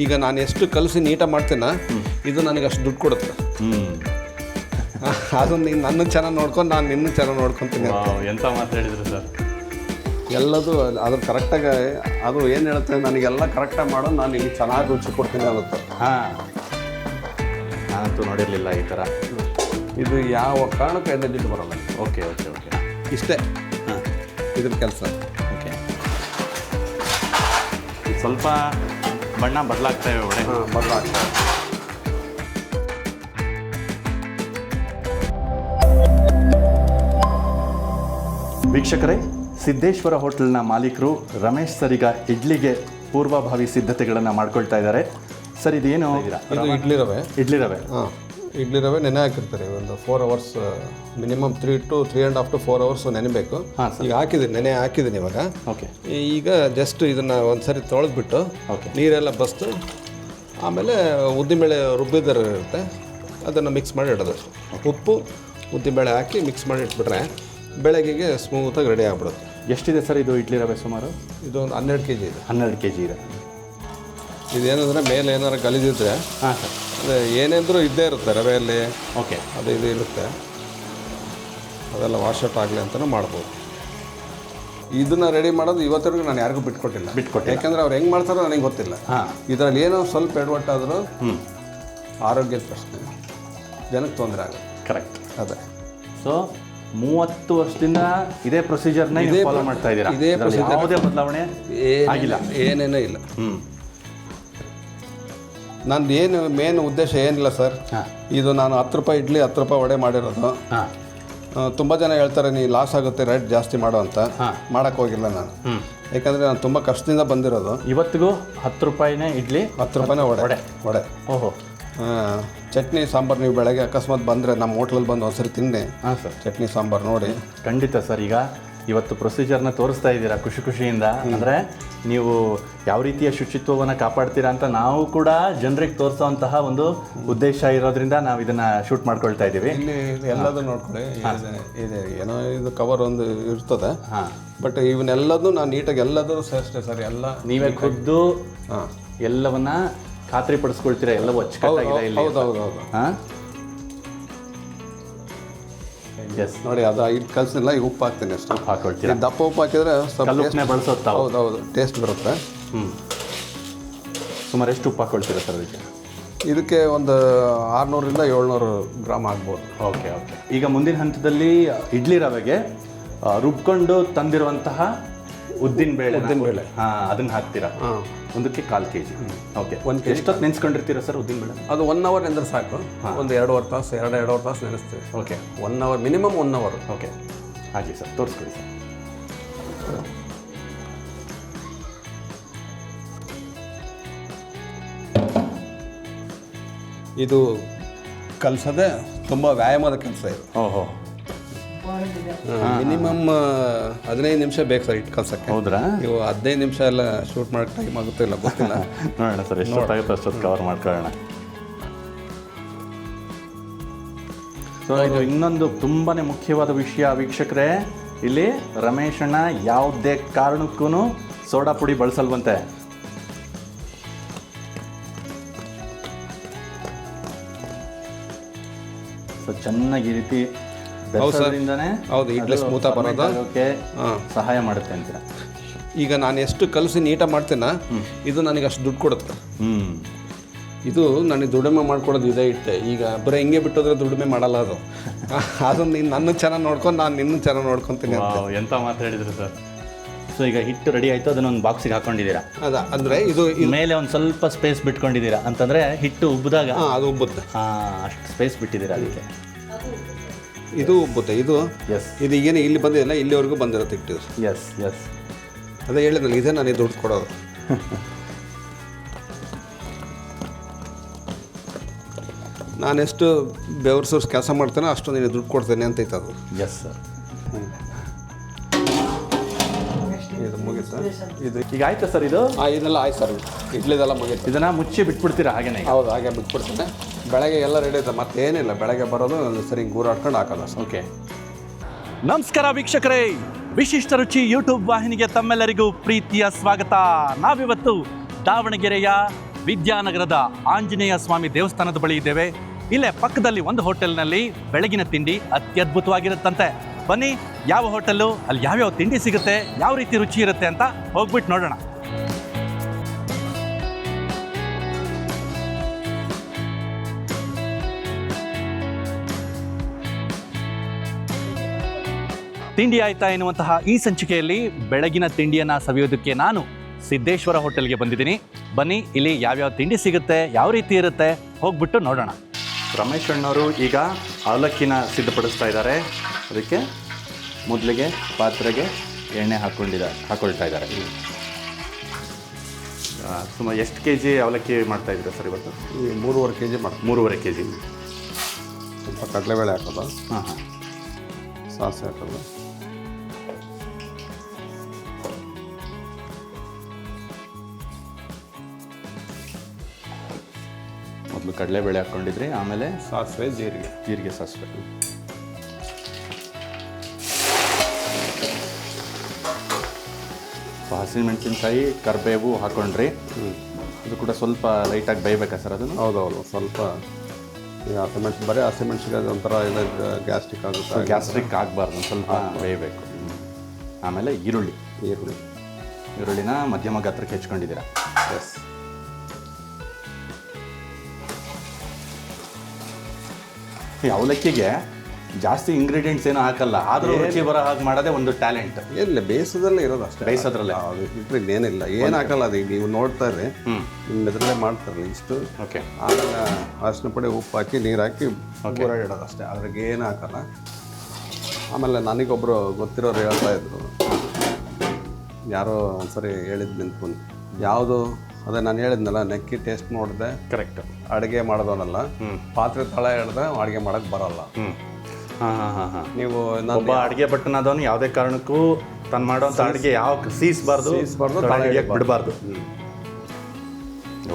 ಈಗ ನಾನು ಎಷ್ಟು ಕಲಸಿ ನೀಟಾಗಿ ಮಾಡ್ತೀನ ಇದು ನನಗೆ ಅಷ್ಟು ದುಡ್ಡು ಕೊಡುತ್ತೆ. ಅದು ನೀನು ನನ್ನ ಚೆನ್ನಾಗಿ ನೋಡ್ಕೊಂಡು ನಾನು ನಿನ್ನ ಚೆನ್ನಾಗಿ ನೋಡ್ಕೊತೀನಿ. ಎಂತ ಮಾತಾಡಿದ್ರು ಸರ್. ಎಲ್ಲದು ಅದ್ರ ಕರೆಕ್ಟಾಗಿ ಅದು ಏನು ಹೇಳುತ್ತೆ, ನನಗೆಲ್ಲ ಕರೆಕ್ಟಾಗಿ ಮಾಡೋದು, ನಾನು ಇಲ್ಲಿ ಚೆನ್ನಾಗಿ ರುಚಿ ಕೊಡ್ತೀನಿ ಅನ್ನುತ್ತೆ. ನಾನಂತೂ ನೋಡಿರಲಿಲ್ಲ ಈ ಥರ. ಇದು ಯಾವ ಕಾರಣಕ್ಕೂ ಎಣ್ಣೆ ಬರೋಲ್ಲ. ಓಕೆ ಓಕೆ ಓಕೆ, ಇಷ್ಟೇ ಇದ್ರ ಕೆಲಸ. ಓಕೆ, ಸ್ವಲ್ಪ ಬಣ್ಣ ಬದಲಾಗ್ತವೆ ಒಳ್ಳೆ. ಬದಲಾಗ್ತವೆ. ವೀಕ್ಷಕರೇ, ಸಿದ್ದೇಶ್ವರ ಹೋಟೆಲ್ನ ಮಾಲೀಕರು ರಮೇಶ್ ಸರ್ ಈಗ ಇಡ್ಲಿಗೆ ಪೂರ್ವಭಾವಿ ಸಿದ್ಧತೆಗಳನ್ನು ಮಾಡ್ಕೊಳ್ತಾ ಇದ್ದಾರೆ. ಸರ್ ಇದೇನು? ಇದು ಇಡ್ಲಿ ರವೆ. ಇಡ್ಲಿ ರವೆ. ಹಾಂ, ಇಡ್ಲಿ ರವೆ ನೆನೆ ಹಾಕಿರ್ತಾರೆ ಒಂದು 4 hours, minimum 3 to 3.5 to 4 hours ನೆನೆಬೇಕು. ಈಗ ನೆನೆ ಹಾಕಿದ್ದೀನಿ ಇವಾಗ. ಓಕೆ, ಈಗ ಜಸ್ಟ್ ಇದನ್ನು ಒಂದು ಸರಿ ತೊಳೆದ್ಬಿಟ್ಟು ಓಕೆ ನೀರೆಲ್ಲ ಬಸ್ತು ಆಮೇಲೆ ಉದ್ದಿನಬೇಳೆ ರುಬ್ಬಿದರೆ ಇರುತ್ತೆ, ಅದನ್ನು ಮಿಕ್ಸ್ ಮಾಡಿ ಇಡೋದು. ಉಪ್ಪು ಉದ್ದಿನಬೇಳೆ ಹಾಕಿ ಮಿಕ್ಸ್ ಮಾಡಿ ಇಟ್ಬಿಟ್ರೆ ಬೆಳಗ್ಗೆಗೆ ಸ್ಮೂತಾಗಿ ರೆಡಿ ಆಗ್ಬಿಡುತ್ತೆ. ಎಷ್ಟಿದೆ ಸರ್ ಇದು ಇಡ್ಲಿ ರವೆ? ಸುಮಾರು ಇದು ಒಂದು 12 kg ಇದೆ. 12 kg ಇದೆ. ಇದೇನಂದರೆ ಮೇಲೆ ಏನಾರು ಗಲೀಜಿದ್ರೆ ಹಾಂ ಸರ್, ಅದೇ ಏನೇಂದ್ರೂ ಇದ್ದೇ ಇರುತ್ತೆ ರವೆಯಲ್ಲಿ. ಓಕೆ, ಅದು ಇದು ಇರುತ್ತೆ, ಅದೆಲ್ಲ ವಾಶೌಟ್ ಆಗಲಿ ಅಂತಲೂ ಮಾಡ್ಬೋದು. ಇದನ್ನು ರೆಡಿ ಮಾಡೋದು ಇವತ್ತರೆಗೂ ನಾನು ಯಾರಿಗೂ ಬಿಟ್ಕೊಟ್ಟಿಲ್ಲ. ಯಾಕೆಂದರೆ ಅವ್ರು ಹೆಂಗೆ ಮಾಡ್ತಾರೋ ನನಗೆ ಗೊತ್ತಿಲ್ಲ. ಇದರಲ್ಲಿ ಏನೋ ಸ್ವಲ್ಪ ಎಡವಟ್ಟಾದರೂ ಆರೋಗ್ಯದ ಪ್ರಶ್ನೆ, ಜನಕ್ಕೆ ತೊಂದರೆ ಆಗುತ್ತೆ. ಕರೆಕ್ಟ್. ಅದೇ. ಸೊ 30 ವರ್ಷದಿಂದ ಇದೇ ಪ್ರೊಸೀಜರ್ನ ಫಾಲೋ ಮಾಡ್ತಾ ಇದ್ದೀರಾ? ಇದೇ ಪ್ರೊಸೀಜರ್, ಯಾವುದೇ ಬದಲಾವಣೆ ಆಗಿಲ್ಲ? ಏನೇನೂ ಇಲ್ಲ. ನಂದು ಏನು ಮೇನ್ ಉದ್ದೇಶ ಏನಿಲ್ಲ ಸರ್. ಇದು ನಾನು 10 ರೂಪಾಯಿ ಇಡ್ಲಿ 10 ರೂಪಾಯಿ ವಡೆ ಮಾಡಿರೋದು. ತುಂಬ ಜನ ಹೇಳ್ತಾರೆ ನೀ ಲಾಸ್ ಆಗುತ್ತೆ ರೇಟ್ ಜಾಸ್ತಿ ಮಾಡೋ ಅಂತ. ಮಾಡೋಕ್ಕೆ ಹೋಗಿಲ್ಲ ನಾನು, ಯಾಕಂದರೆ ನಾನು ತುಂಬ ಕಷ್ಟದಿಂದ ಬಂದಿರೋದು. ಇವತ್ತಿಗೂ 10 ರೂಪಾಯಿನೇ ಇಡ್ಲಿ, 10 ರೂಪಾಯಿನೇ ವಡೆ. ಓಹೋ. ಚಟ್ನಿ ಸಾಂಬಾರು ನೀವು ಬೆಳಗ್ಗೆ ಅಕಸ್ಮಾತ್ ಬಂದರೆ ನಮ್ಮ ಹೋಟ್ಲಲ್ಲಿ ಬಂದು ಒಂದ್ಸರಿ ತಿನ್ನಿ. ಹಾಂ ಸರ್, ಚಟ್ನಿ ಸಾಂಬಾರು ನೋಡಿ. ಖಂಡಿತ ಸರ್. ಈಗ ಇವತ್ತು ಪ್ರೊಸೀಜರ್ನ ತೋರಿಸ್ತಾ ಇದ್ದೀರಾ ಖುಷಿಯಿಂದ. ಅಂದರೆ ನೀವು ಯಾವ ರೀತಿಯ ಶುಚಿತ್ವವನ್ನು ಕಾಪಾಡ್ತೀರಾ ಅಂತ ನಾವು ಕೂಡ ಜನರಿಗೆ ತೋರಿಸೋವಂತಹ ಒಂದು ಉದ್ದೇಶ ಇರೋದ್ರಿಂದ ನಾವು ಇದನ್ನು ಶೂಟ್ ಮಾಡ್ಕೊಳ್ತಾ ಇದ್ದೀವಿ. ಇಲ್ಲಿ ಎಲ್ಲದೂ ನೋಡ್ಕೊಳ್ಳಿ, ಇದೆ ಏನೋ ಇದು ಕವರ್ ಒಂದು ಇರ್ತದೆ. ಬಟ್ ಇವನ್ನೆಲ್ಲದೂ ನಾನು ನೀಟಾಗಿ ಎಲ್ಲದೂ ಅಷ್ಟೇ ಸರ್, ಎಲ್ಲ ನೀವೇ ಖುದ್ದು ಎಲ್ಲವನ್ನ ಖಾತ್ರಿ ಪಡಿಸ್ಕೊಳ್ತೀರಾ ಎಲ್ಲವೂ ಅಚ್ಚುಕಟ್ಟಾಗಿದೆ ಇಲ್ಲಿ? ಹೌದು. ಹಾಂ, ಎಸ್. ನೋಡಿ ಅದು ಇಟ್ಟು ಕಲಿಸಿಲ್ಲ, ಈಗ ಉಪ್ಪು ಹಾಕ್ತೀನಿ ಅಷ್ಟು. ಉಪ್ಪು ಹಾಕೊಳ್ತೀರಾ? ದಪ್ಪ ಉಪ್ಪು ಹಾಕಿದರೆ ಸ್ವಲ್ಪ ಬಳಸುತ್ತಾ? ಹೌದು, ಟೇಸ್ಟ್ ಬರುತ್ತೆ. ಸುಮಾರು ಎಷ್ಟು ಉಪ್ಪು ಹಾಕೊಳ್ತೀರಾ ಸರ್ ಅದಕ್ಕೆ? ಇದಕ್ಕೆ ಒಂದು 600 to 700 ಗ್ರಾಮ್ ಆಗ್ಬೋದು. ಓಕೆ. ಈಗ ಮುಂದಿನ ಹಂತದಲ್ಲಿ ಇಡ್ಲಿ ರವೆಗೆ ರುಬ್ಕೊಂಡು ತಂದಿರುವಂತಹ ಉದ್ದಿನ ಬೇಳೆ ಅದನ್ನು ಹಾಕ್ತೀರಾ? ಒಂದಕ್ಕೆ 1/4 kg. ಓಕೆ. ಎಷ್ಟೊತ್ತು ನೆನೆಸ್ಕೊಂಡಿರ್ತೀರಾ ಸರ್ ಉದ್ದಿನ ಬೇಳೆ? ಅದು 1 hour ನೆಂದ್ರೆ ಸಾಕು. ಒಂದು 2.5 ತಾಸು 2.5 ತಾಸು ನೆನೆಸ್ತೀವಿ. Okay. 1 hour, minimum 1 hour. Okay, ಹಾಗೆ ಸರ್, ತೋರಿಸ್ಕೊಡಿ ಸರ್. ಇದು ಕಲಿಸೋದೇ ತುಂಬ ವ್ಯಾಯಾಮದ ಕೆಲಸ ಇದು. ಓಹೋ. ಮಿನಿಮಮ್ 15 ನಿಮಿಷ ಬೇಕು ಸರ್ ಇಟ್ಟು ಕಲ್ಸಕ್ಕೆ. ಹೌದ್ರಾ? ನೀವು 15 ನಿಮಿಷ ಎಲ್ಲ ಶೂಟ್ ಮಾಡೋಕ್ಕೆ ಟೈಮ್ ಆಗುತ್ತೆ ಇಲ್ಲ ಗೊತ್ತಿಲ್ಲ. ನೋಡೋಣ ಸರ್, ಎಷ್ಟೊತ್ತಾಗುತ್ತೆ ಅಷ್ಟೊತ್ತು ಕವರ್ ಮಾಡ್ಕೊಳ್ಳೋಣ. ಸೊ ಇದು ಇನ್ನೊಂದು ತುಂಬಾ ಮುಖ್ಯವಾದ ವಿಷಯ ವೀಕ್ಷಕರೇ. ಇಲ್ಲಿ ರಮೇಶ್ ಅಣ್ಣ ಯಾವುದೇ ಕಾರಣಕ್ಕೂ ಸೋಡಾ ಪುಡಿ ಬಳಸಲ್ವಂತೆ. ಸೊ ಚೆನ್ನಾಗಿ ಈ ರೀತಿ ಹೌದು, ಇಡ್ಲಿ ಸ್ಮೂತ್ ಬರೋದಕ್ಕೆ ಸಹಾಯ ಮಾಡುತ್ತೆ ಅಂತೀರ. ಈಗ ನಾನು ಎಷ್ಟು ಕಲಸಿ ನೀಟಾಗಿ ಮಾಡ್ತೀನ ಇದು ನನಗೆ ಅಷ್ಟು ದುಡ್ಡು ಕೊಡುತ್ತೆ. ಇದು ನನಗೆ ದುಡಿಮೆ ಮಾಡ್ಕೊಡೋದು ಇದೇ ಇಟ್ಟೆ. ಈಗ ಬರೀ ಹಿಂಗೆ ಬಿಟ್ಟೋದ್ರೆ ದುಡಿಮೆ ಮಾಡಲ್ಲ. ಅದು ನೀನು ನನ್ನ ಚೆನ್ನಾಗಿ ನೋಡ್ಕೊಂಡು ನಾನು ನಿನ್ನ ಚೆನ್ನಾಗಿ ನೋಡ್ಕೊತೀನಿ ಅಂತ. ಎಂತ ಮಾತಾಡಿದ್ರು ಸರ್. ಸೊ ಈಗ ಹಿಟ್ಟು ರೆಡಿ ಆಯಿತು, ಅದನ್ನೊಂದು ಬಾಕ್ಸಿಗೆ ಹಾಕೊಂಡಿದ್ದೀರಾ? ಅಂದರೆ ಇದು ಮೇಲೆ ಒಂದು ಸ್ವಲ್ಪ ಸ್ಪೇಸ್ ಬಿಟ್ಕೊಂಡಿದ್ದೀರಾ ಅಂತಂದರೆ ಹಿಟ್ಟು ಉಬ್ಬಿದಾಗ ಅದು ಉಬ್ಬುತ್ತೆ. ಅಷ್ಟು ಸ್ಪೇಸ್ ಬಿಟ್ಟಿದ್ದೀರಾ ಅದಕ್ಕೆ. ಇದು ಉಬ್ಬುತ್ತೆ. ಇದು ಈಗೇನು ಇಲ್ಲಿ ಬಂದಿಲ್ಲ, ಇಲ್ಲಿವರೆಗೂ ಬಂದಿರುತ್ತೆ ಹಿಟ್ಟು. ಎಸ್. ಅದೇ ಹೇಳಿದ್ನಲ್ಲ, ಇದೇ ನನಗೆ ದುಡ್ಡು ಕೊಡೋದು. ನಾನೆಷ್ಟು ಬೆವರು ಸೋರ್ಸ್ ಕೆಲಸ ಮಾಡ್ತೇನೋ ಅಷ್ಟು ನೀನು ದುಡ್ಡು ಕೊಡ್ತೇನೆ ಅಂತ ಇತ್ತು ಅದು. Yes sir. ಇದು ಮುಗೀತಾ? ಇದು ಈಗ ಆಯ್ತಾ ಸರ್? ಇದು ಇದೆಲ್ಲ ಆಯ್ತು ಸರ್, ಇಡ್ಲಿದೆಲ್ಲ ಮುಗೀತು. ಇದನ್ನು ಮುಚ್ಚಿ ಬಿಟ್ಬಿಡ್ತೀರಾ ಹಾಗೇನೆ? ಹೌದು, ಹಾಗೆ ಬಿಟ್ಬಿಡ್ತೇನೆ. ಬೆಳಗ್ಗೆ ಎಲ್ಲ ರೆಡಿ ಇದೆ, ಮತ್ತೇನಿಲ್ಲ. ಬೆಳಗ್ಗೆ ಬರೋದು ಸರಿ ಗೂರಾಡ್ಕೊಂಡು ಹಾಕೋದು. ಓಕೆ. ನಮಸ್ಕಾರ ವೀಕ್ಷಕರೇ, ವಿಶಿಷ್ಟ ರುಚಿ ಯೂಟ್ಯೂಬ್ ವಾಹಿನಿಗೆ ತಮ್ಮೆಲ್ಲರಿಗೂ ಪ್ರೀತಿಯ ಸ್ವಾಗತ. ನಾವಿವತ್ತು ದಾವಣಗೆರೆಯ ವಿದ್ಯಾನಗರದ ಆಂಜನೇಯ ಸ್ವಾಮಿ ದೇವಸ್ಥಾನದ ಬಳಿ ಇದ್ದೇವೆ. ಇಲ್ಲೇ ಪಕ್ಕದಲ್ಲಿ ಒಂದು ಹೋಟೆಲ್ನಲ್ಲಿ ಬೆಳಗಿನ ತಿಂಡಿ ಅತ್ಯದ್ಭುತವಾಗಿರುತ್ತಂತೆ. ಬನ್ನಿ, ಯಾವ ಹೋಟೆಲ್ಲು, ಅಲ್ಲಿ ಯಾವ್ಯಾವ ತಿಂಡಿ ಸಿಗುತ್ತೆ, ಯಾವ ರೀತಿ ರುಚಿ ಇರುತ್ತೆ ಅಂತ ಹೋಗ್ಬಿಟ್ಟು ನೋಡೋಣ. ತಿಂಡಿ ಆಯ್ತಾ ಎನ್ನುವಂತಹ ಈ ಸಂಚಿಕೆಯಲ್ಲಿ ಬೆಳಗಿನ ತಿಂಡಿಯನ್ನು ಸವಿಯೋದಕ್ಕೆ ನಾನು ಸಿದ್ದೇಶ್ವರ ಹೋಟೆಲ್ಗೆ ಬಂದಿದ್ದೀನಿ. ಬನ್ನಿ, ಇಲ್ಲಿ ಯಾವ್ಯಾವ ತಿಂಡಿ ಸಿಗುತ್ತೆ, ಯಾವ ರೀತಿ ಇರುತ್ತೆ, ಹೋಗ್ಬಿಟ್ಟು ನೋಡೋಣ. ರಮೇಶ್ ಅಣ್ಣವರು ಈಗ ಅವಲಕ್ಕಿನ ಸಿದ್ಧಪಡಿಸ್ತಾ ಇದ್ದಾರೆ. ಅದಕ್ಕೆ ಮೊದಲಿಗೆ ಪಾತ್ರೆಗೆ ಎಣ್ಣೆ ಹಾಕೊಳ್ತಾ ಇದ್ದಾರೆ. ಸುಮಾರು ಎಷ್ಟು ಕೆ ಜಿ ಅವಲಕ್ಕಿ ಮಾಡ್ತಾ ಇದ್ದೀರಾ ಸರ್ ಇವತ್ತು? 3.5 kg ಮಾಡ್ತೀವಿ. 3.5 kg. ಸ್ವಲ್ಪ ಕಡಲೆಬೇಳೆ ಹಾಕೋದು, ಹಾಂ, ಸಾಸಿವೆ ಹಾಕೋದು, ಮೊದಲು ಕಡಲೆಬೇಳೆ ಹಾಕ್ಕೊಂಡಿದ್ರಿ, ಆಮೇಲೆ ಸಾಸಿವೆ, ಜೀರಿಗೆ, ಸಾಸಿವೆ, ಹಸಿಮೆಣಸಿನ್ಕಾಯಿ, ಕರಿಬೇವು ಹಾಕ್ಕೊಂಡ್ರಿ. ಅದು ಕೂಡ ಸ್ವಲ್ಪ ಲೈಟಾಗಿ ಬೇಯಬೇಕಾ ಸರ್ ಅದನ್ನು? ಹೌದೌದು, ಸ್ವಲ್ಪ ಈಗ ಬರೀ ಹಸಿಮೆಣಸಿನ್ಕಾಯಿ ಒಂಥರ ಇಲ್ಲ ಗ್ಯಾಸ್ಟ್ರಿಕ್ ಆಗುತ್ತೆ. ಗ್ಯಾಸ್ಟ್ರಿಕ್ ಆಗಬಾರ್ದು, ಸ್ವಲ್ಪ ಬೇಯಬೇಕು. ಆಮೇಲೆ ಈರುಳ್ಳಿನ ಮಧ್ಯಮ ಗಾತ್ರಕ್ಕೆ ಹೆಚ್ಕೊಂಡಿದ್ದೀರಾ? ಎಸ್. ಈ ಅವಲಕ್ಕಿಗೆ ಜಾಸ್ತಿ ಇಂಗ್ರೀಡಿಯೆಂಟ್ಸ್ ಏನೂ ಹಾಕಲ್ಲ, ಆದರೂ ರುಚಿ ಬರೋ ಹಾಗೆ ಮಾಡೋದೇ ಒಂದು ಟ್ಯಾಲೆಂಟ್. ಏನಿಲ್ಲ, ಬೇಯಿಸೋದ್ರಲ್ಲೇ ಇರೋದು ಅಷ್ಟೇ. ಬೇಯಿಸೋದ್ರಲ್ಲೇ ಬಿಟ್ಟರೆ ಏನಿಲ್ಲ, ಏನು ಹಾಕಲ್ಲ. ಅದು ಈಗ ನೀವು ನೋಡ್ತಾ ಇರಿ, ನಿಮ್ಮ ಎದುರಲ್ಲೇ ಮಾಡ್ತಾರಲ್ಲ ಇಷ್ಟು. ಓಕೆ. ಆಮೇಲೆ ಅರಿಶಿನ ಪುಡಿ, ಉಪ್ಪು ಹಾಕಿ, ನೀರು ಹಾಕಿ ಇಡೋದು ಅಷ್ಟೇ. ಅದ್ರಾಗೆ ಏನು ಹಾಕಲ್ಲ. ಆಮೇಲೆ ನನಗೊಬ್ಬರು ಗೊತ್ತಿರೋರು ಹೇಳ್ತಾ ಇದ್ರು, ಯಾರೋ ಒಂದ್ಸರಿ ಹೇಳಿದ್ದು ನಿಂತ್ಕೊಂಡು, ಯಾವುದು ಅದೇ ನಾನು ಹೇಳಿದ್ನಲ್ಲ, ನೆಕ್ಕಿ ಟೇಸ್ಟ್ ನೋಡಿದೆ. ಕರೆಕ್ಟ್. ಅಡುಗೆ ಮಾಡೋದವನಲ್ಲ, ಪಾತ್ರೆ ತಳ ಹಿಡ್ದೆ ಅಡುಗೆ ಮಾಡೋಕ್ಕೆ ಬರೋಲ್ಲ. ನೀವು ಒಬ್ಬ ಅಡುಗೆ ಭಟ್ಟನಾದವನು ಯಾವುದೇ ಕಾರಣಕ್ಕೂ ತಾನು ಮಾಡೋಂಥ ಅಡುಗೆ ಯಾವ ಸೀಸಬಾರ್ದು, ಬಿಡಬಾರ್ದು.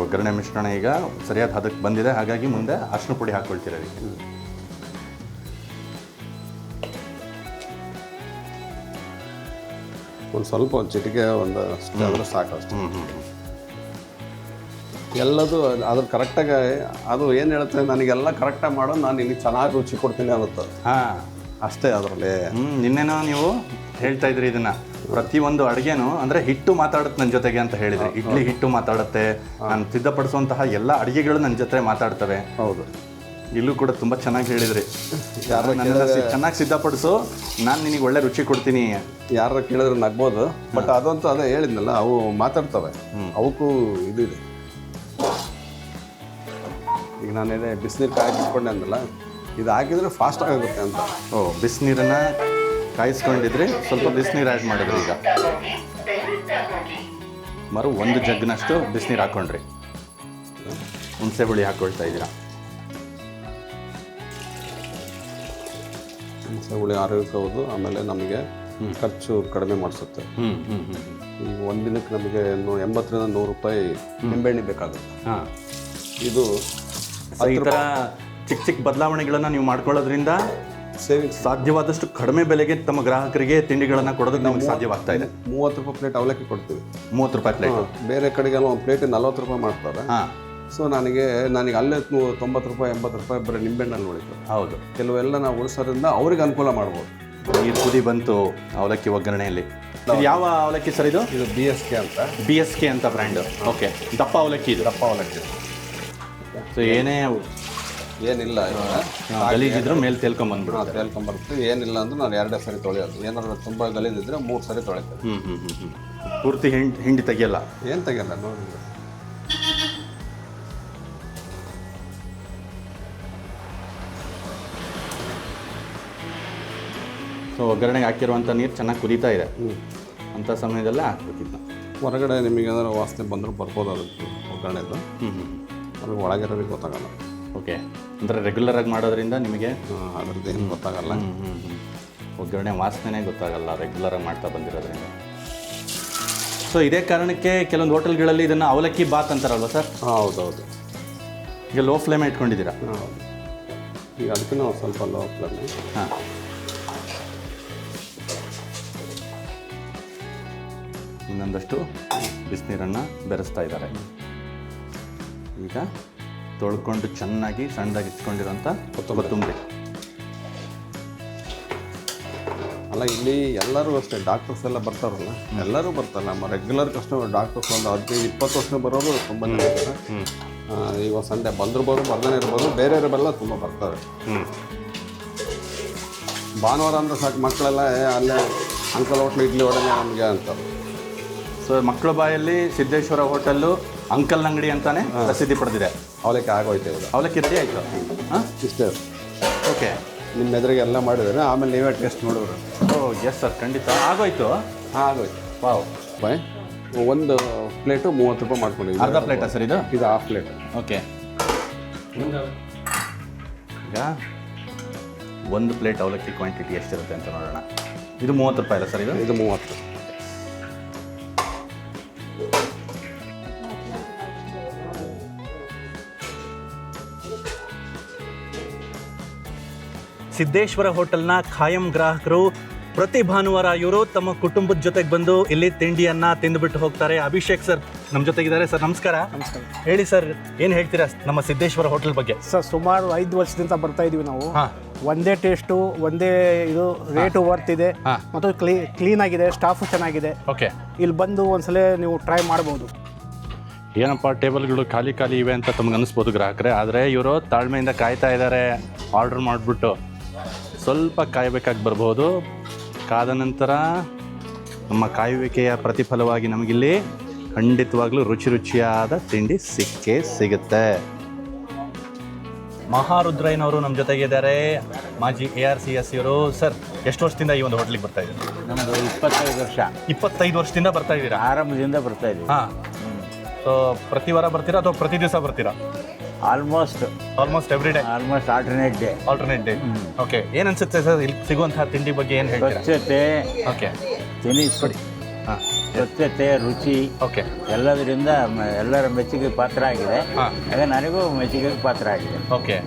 ಒಗ್ಗರಣೆ ಮಿಶ್ರಣ ಈಗ ಸರಿಯಾದ ಹದಕ್ಕೆ ಬಂದಿದೆ, ಹಾಗಾಗಿ ಮುಂದೆ ಅರಿಶಿನ ಪುಡಿ ಹಾಕ್ಕೊಳ್ತೀರ ಅದಕ್ಕೆ. ಒಂದು ಸ್ವಲ್ಪ ಒಂದು ಚಿಟಿಕೆ ಒಂದು ಆದರೂ ಸಾಕು ಅಷ್ಟೇ. ಎಲ್ಲದು ಅದ್ರ ಕರೆಕ್ಟಾಗಿ ಅದು ಏನು ಹೇಳ್ತೇನೆ, ನನಗೆಲ್ಲ ಕರೆಕ್ಟಾಗಿ ಮಾಡೋದು, ನಾನು ನಿನಗೆ ಚೆನ್ನಾಗಿ ರುಚಿ ಕೊಡ್ತೀನಿ ಅನ್ನುತ್ತೆ. ಹಾಂ, ಅಷ್ಟೇ ಅದರಲ್ಲಿ. ನಿನ್ನೆನೋ ನೀವು ಹೇಳ್ತಾ ಇದ್ರಿ ಇದನ್ನ, ಪ್ರತಿಯೊಂದು ಅಡುಗೆನೂ ಅಂದರೆ ಹಿಟ್ಟು ಮಾತಾಡುತ್ತೆ ನನ್ನ ಜೊತೆಗೆ ಅಂತ ಹೇಳಿದ್ರಿ. ಇಡ್ಲಿ ಹಿಟ್ಟು ಮಾತಾಡುತ್ತೆ, ನಾನು ಸಿದ್ಧಪಡಿಸುವಂತಹ ಎಲ್ಲ ಅಡುಗೆಗಳು ನನ್ನ ಜೊತೆ ಮಾತಾಡ್ತವೆ. ಹೌದು, ಇಲ್ಲೂ ಕೂಡ ತುಂಬ ಚೆನ್ನಾಗಿ ಹೇಳಿದ್ರಿ. ಚೆನ್ನಾಗಿ ಸಿದ್ಧಪಡಿಸು, ನಾನು ನಿನಗೆ ಒಳ್ಳೆ ರುಚಿ ಕೊಡ್ತೀನಿ. ಯಾರು ಕೇಳಿದ್ರೆ ನಗ್ಬೋದು, ಬಟ್ ಅದಂತೂ ಅದೇ ಹೇಳಿದ್ನಲ್ಲ, ಅವು ಮಾತಾಡ್ತವೆ. ಅವಕ್ಕೂ ಇದು ಇದೆ. ಈಗ ನಾನೇನೇ ಬಿಸಿನೀರು ಕಾಯಿಸ್ಕೊಂಡೆ ಅಂದಲ್ಲ, ಇದು ಹಾಕಿದರೆ ಫಾಸ್ಟ್ ಆಗುತ್ತೆ ಅಂತ. ಬಿಸಿನೀರನ್ನು ಕಾಯಿಸ್ಕೊಂಡಿದ್ರಿ, ಸ್ವಲ್ಪ ಬಿಸಿನೀರು ಆ್ಯಡ್ ಮಾಡಿದ್ರಿ. ಈಗ ಮರು 1 ಜಗ್ನಷ್ಟು ಬಿಸಿನೀರು ಹಾಕ್ಕೊಂಡ್ರಿ. ಹುಣಸೆ ಹುಳಿ ಹಾಕ್ಕೊಳ್ತಾ ಇದ್ದೀರಾ. ಹುಣಸೆ ಹುಳಿ ಆರೋಗ್ಯಕ್ಕೆ ಹೌದು, ಆಮೇಲೆ ನಮಗೆ ಖರ್ಚು ಕಡಿಮೆ ಮಾಡಿಸುತ್ತೆ. ಈಗ ಒಂದು ದಿನಕ್ಕೆ ನಮಗೆ 80ರಿಂದ 100 ರೂಪಾಯಿ ನಿಂಬೆಹಣ್ಣು ಬೇಕಾಗುತ್ತೆ. ಇದು ಈ ಥರ ಚಿಕ್ಕ ಚಿಕ್ಕ ಬದಲಾವಣೆಗಳನ್ನು ನೀವು ಮಾಡ್ಕೊಳ್ಳೋದ್ರಿಂದ ಸೇವಿಂಗ್ಸ್ ಸಾಧ್ಯವಾದಷ್ಟು ಕಡಿಮೆ ಬೆಲೆಗೆ ತಮ್ಮ ಗ್ರಾಹಕರಿಗೆ ತಿಂಡಿಗಳನ್ನು ಕೊಡೋದಕ್ಕೆ ನಮಗೆ ಸಾಧ್ಯವಾಗ್ತಾ ಇದೆ. 30 ರೂಪಾಯಿ ಪ್ಲೇಟ್ ಅವಲಕ್ಕಿ ಕೊಡ್ತೀವಿ. 30 ರೂಪಾಯಿ ಪ್ಲೇಟ್. ಬೇರೆ ಕಡೆಗೆಲ್ಲ ಒಂದು ಪ್ಲೇಟ್ 40 ರೂಪಾಯಿ ಮಾಡ್ತಾರೆ. ಸೊ ನನಗೆ ಅಲ್ಲೇ 90 ರೂಪಾಯಿ 80 ರೂಪಾಯಿ ಬರೀ ನಿಂಬೆಹಣ್ಣಲ್ಲಿ ಉಳಿತು. ಹೌದು, ಕೆಲವೆಲ್ಲ ನಾವು ಉಳಿಸೋದ್ರಿಂದ ಅವ್ರಿಗೆ ಅನುಕೂಲ ಮಾಡ್ಬೋದು. ನೀರು ಕುದಿ ಬಂತು ಅವಲಕ್ಕಿ ಒಗ್ಗರಣೆಯಲ್ಲಿ. ಇದು ಯಾವ ಅವಲಕ್ಕಿ ಸರ್? ಇದು BSK ಅಂತ. BSK ಅಂತ ಬ್ರ್ಯಾಂಡು. ಓಕೆ, ದಪ್ಪ ಅವಲಕ್ಕಿ. ಇದು ದಪ್ಪ ಅವಲಕ್ಕಿ. ಸೊ ಏನಿಲ್ಲ, ಗಲೀಜಿದ್ರು ಮೇಲೆ ತೇಲ್ಕೊಂಬಂದ್ಬಿಡು. ತೇಲ್ಕೊಂಬರ್ತೀವಿ. ಏನಿಲ್ಲ ಅಂದ್ರೆ ನಾನು 2 ಸರಿ ತೊಳೆಯೋದು. ಏನಾದ್ರು ತುಂಬ ಗಲೀಜಿದ್ರೆ 3 ಸರಿ ತೊಳಿತೀವಿ. ಪೂರ್ತಿ ಹಿಂಡಿ ತೆಗಿಯಲ್ಲ? ಏನು ತೆಗಿಯಲ್ಲ ನೋಡಿ. ಸೊ ಒಗ್ಗರಣೆಗೆ ಹಾಕಿರುವಂಥ ನೀರು ಚೆನ್ನಾಗಿ ಕುದೀತಾ ಇದೆ. ಅಂಥ ಸಮಯದಲ್ಲೇ ಹಾಕ್ಬೇಕಿತ್ತು. ಹೊರಗಡೆ ನಿಮಗೆ ಏನಾದ್ರು ವಾಸನೆ ಬಂದರೂ ಬರ್ಬೋದು ಅದಕ್ಕೆ ಒಗ್ಗರಣೆದು. ಅದು ಒಳಗಿರೋರಿಗೆ ಗೊತ್ತಾಗಲ್ಲ. ಓಕೆ, ಅಂದರೆ ರೆಗ್ಯುಲರಾಗಿ ಮಾಡೋದ್ರಿಂದ ನಿಮಗೆ ಅದ್ರದ್ದು ಏನು ಗೊತ್ತಾಗಲ್ಲ. ಒಗ್ಗರಣೆ ವಾಸನೆ ಗೊತ್ತಾಗಲ್ಲ ರೆಗ್ಯುಲರಾಗಿ ಮಾಡ್ತಾ ಬಂದಿರೋದ್ರಿಂದ. ಸೊ ಇದೇ ಕಾರಣಕ್ಕೆ ಕೆಲವೊಂದು ಹೋಟೆಲ್ಗಳಲ್ಲಿ ಇದನ್ನು ಅವಲಕ್ಕಿ ಬಾತ್ ಅಂತಾರಲ್ವ ಸರ್? ಹೌದೌದು. ಈಗ ಲೋ ಫ್ಲೇಮ್ ಇಟ್ಕೊಂಡಿದ್ದೀರಾ? ಹೌದು. ಈಗ ಅದಕ್ಕೆ ನಾವು ಸ್ವಲ್ಪ ಲೋ ಫ್ಲೇಮ್. ಹಾಂ, ಇನ್ನೊಂದಷ್ಟು ಬಿಸಿನೀರನ್ನು ಬೆರೆಸ್ತಾ ಇದ್ದಾರೆ. ಈಗ ತೊಳ್ಕೊಂಡು ಚೆನ್ನಾಗಿ ಸಣ್ಣದಾಗಿ ಇಟ್ಕೊಂಡಿರೋಂಥ ಕೊತ್ತಂಬರಿ. ಅಲ್ಲ ಇಲ್ಲಿ ಎಲ್ಲರೂ ಅಷ್ಟೇ, ಡಾಕ್ಟರ್ಸ್ ಎಲ್ಲ ಬರ್ತಾರಲ್ಲ, ಎಲ್ಲರೂ ಬರ್ತಾರೆ. ನಮ್ಮ ರೆಗ್ಯುಲರ್ ಕಸ್ಟಮರ್ ಡಾಕ್ಟರ್ಸ್ ಒಂದು 15-20 ವರ್ಷ ಬರೋರು ತುಂಬ ಜನ ಇರ್ತಾರೆ. ಈಗ ಸಂಡೆ ಬಂದಿರ್ಬೋದು, ಬರ್ದೇ ಇರ್ಬೋದು, ಬೇರೆಯವರೆಲ್ಲ ತುಂಬ ಬರ್ತಾರೆ. ಭಾನುವಾರ ಅಂದರೆ ಸಾಕು ಮಕ್ಕಳೆಲ್ಲ ಅಲ್ಲೇ ಅಂಕಲ್ ಹೋಟ್ಲು ಇಡ್ಲಿ ವಡೆನೇ ನಮಗೆ ಅಂತಾರೆ. ಸೊ ಮಕ್ಕಳ ಬಾಯಲ್ಲಿ ಸಿದ್ದೇಶ್ವರ ಹೋಟೆಲ್ಲು ಅಂಕಲ್ ಅಂಗಡಿ ಅಂತಾನೆ ಪ್ರಸಿದ್ಧಿ ಪಡೆದಿದೆ. ಅವಲಕ್ಕಿ ಆಗೋಯ್ತು ಇವಾಗ. ಅವಲಕ್ಕಿ ರೆಡಿ ಆಯಿತು. ಹಾಂ, ಇಷ್ಟೇ. ಓಕೆ, ನಿಮ್ಮ ಎದುರಿಗೆ ಎಲ್ಲ ಮಾಡಿದರೆ ಆಮೇಲೆ ನೀವೇ ಟೇಸ್ಟ್ ನೋಡಿದ್ರು. ಓ ಎಸ್ ಸರ್, ಖಂಡಿತ ಆಗೋಯ್ತು. ಹಾಂ ಆಗೋಯ್ತು. ವಾವ್. ಬಾಯ್, ಒಂದು ಪ್ಲೇಟು 30 ರೂಪಾಯಿ ಮಾಡ್ಕೊಂಡಿದ್ದೀವಿ. ಅರ್ಧ ಪ್ಲೇಟಾ ಸರ್ ಇದು? ಇದು ಹಾಫ್ ಪ್ಲೇಟ್. ಓಕೆ, ಈಗ ಒಂದು ಪ್ಲೇಟ್ ಅವಲಕ್ಕಿ ಕ್ವಾಂಟಿಟಿ ಎಷ್ಟಿರುತ್ತೆ ಅಂತ ನೋಡೋಣ. ಇದು 30 ರೂಪಾಯಿ ಅಲ್ಲ ಸರ್? ಇದು 30. ಸಿದ್ದೇಶ್ವರ ಹೋಟೆಲ್ನ ಖಾಯಂ ಗ್ರಾಹಕರು. ಪ್ರತಿ ಭಾನುವಾರ ಇವರು ತಮ್ಮ ಕುಟುಂಬದ ಜೊತೆಗೆ ಬಂದು ಇಲ್ಲಿ ತಿಂಡಿಯನ್ನು ತಿಂದುಬಿಟ್ಟು ಹೋಗ್ತಾರೆ. ಅಭಿಷೇಕ್ ಸರ್ ನಮ್ಮ ಜೊತೆಗಿದ್ದಾರೆ. ಸರ್ ನಮಸ್ಕಾರ. ನಮಸ್ಕಾರ. ಹೇಳಿ ಸರ್, ಏನು ಹೇಳ್ತೀರಾ ನಮ್ಮ ಸಿದ್ದೇಶ್ವರ ಹೋಟೆಲ್ ಬಗ್ಗೆ? ಸರ್ ಸುಮಾರು 5 ವರ್ಷದಿಂದ ಬರ್ತಾ ಇದೀವಿ ನಾವು. ಹಾಂ, ಒಂದೇ ಟೇಸ್ಟು, ಒಂದೇ ಇದು, ರೇಟು ವರ್ತ್ ಇದೆ ಮತ್ತು ಕ್ಲೀನ್ ಆಗಿದೆ, ಸ್ಟಾಫು ಚೆನ್ನಾಗಿದೆ. ಓಕೆ, ಇಲ್ಲಿ ಬಂದು ಒಂದ್ಸಲ ನೀವು ಟ್ರೈ ಮಾಡ್ಬೋದು. ಏನಪ್ಪ ಟೇಬಲ್ಗಳು ಖಾಲಿ ಖಾಲಿ ಇವೆ ಅಂತ ತಮ್ಗೆ ಅನ್ನಿಸ್ಬೋದು ಗ್ರಾಹಕರೇ, ಆದರೆ ಇವರು ತಾಳ್ಮೆಯಿಂದ ಕಾಯ್ತಾ ಇದ್ದಾರೆ. ಆರ್ಡ್ರ್ ಮಾಡಿಬಿಟ್ಟು ಸ್ವಲ್ಪ ಕಾಯಬೇಕಾಗಿ ಬರ್ಬೋದು. ಕಾದ ನಂತರ ನಮ್ಮ ಕಾಯುವಿಕೆಯ ಪ್ರತಿಫಲವಾಗಿ ನಮಗಿಲ್ಲಿ ಖಂಡಿತವಾಗ್ಲೂ ರುಚಿಯಾದ ತಿಂಡಿ ಸಿಕ್ಕೇ ಸಿಗುತ್ತೆ. ಮಹಾರುದ್ರಯ್ಯನವರು ನಮ್ಮ ಜೊತೆಗಿದ್ದಾರೆ, ಮಾಜಿ ARCS ಇವರು. ಸರ್, ಎಷ್ಟು ವರ್ಷದಿಂದ ಈ ಒಂದು ಹೋಟ್ಲಿಗೆ ಬರ್ತಾ ಇದ್ದೀರಾ? ನಮ್ಮದು 25 ವರ್ಷ. 25 ವರ್ಷದಿಂದ ಬರ್ತಾ ಇದ್ದೀರಾ? ಆರಂಭದಿಂದ ಬರ್ತಾ ಇದ್ದೀವಿ. ಹಾಂ. ಸೊ ಪ್ರತಿ ವಾರ ಬರ್ತೀರಾ ಅಥವಾ ಪ್ರತಿ ದಿವಸ ಬರ್ತೀರಾ? Almost every day. Almost alternate day. Okay, ಏನು ಅನ್ಸುತ್ತೆ ಸರ್ ಇಲ್ಲಿ ಸಿಗುವಂತಹ ತಿಂಡಿ ಬಗ್ಗೆ ಏನು ಹೇಳ್ತೀರಾ? ಸ್ವಚ್ಛತೆ, ಓಕೆ, ತಿನಿಸು, ಹಾಂ, ಸ್ವಚ್ಛತೆ, ರುಚಿ ಓಕೆ, ಎಲ್ಲದರಿಂದ ಎಲ್ಲರ ಮೆಚ್ಚುಗೆ ಪಾತ್ರ ಆಗಿದೆ. ಹಾಂ, ಹಾಗೆ ನನಗೂ ಮೆಚ್ಚುಗೆ ಪಾತ್ರ ಆಗಿದೆ. ಓಕೆ.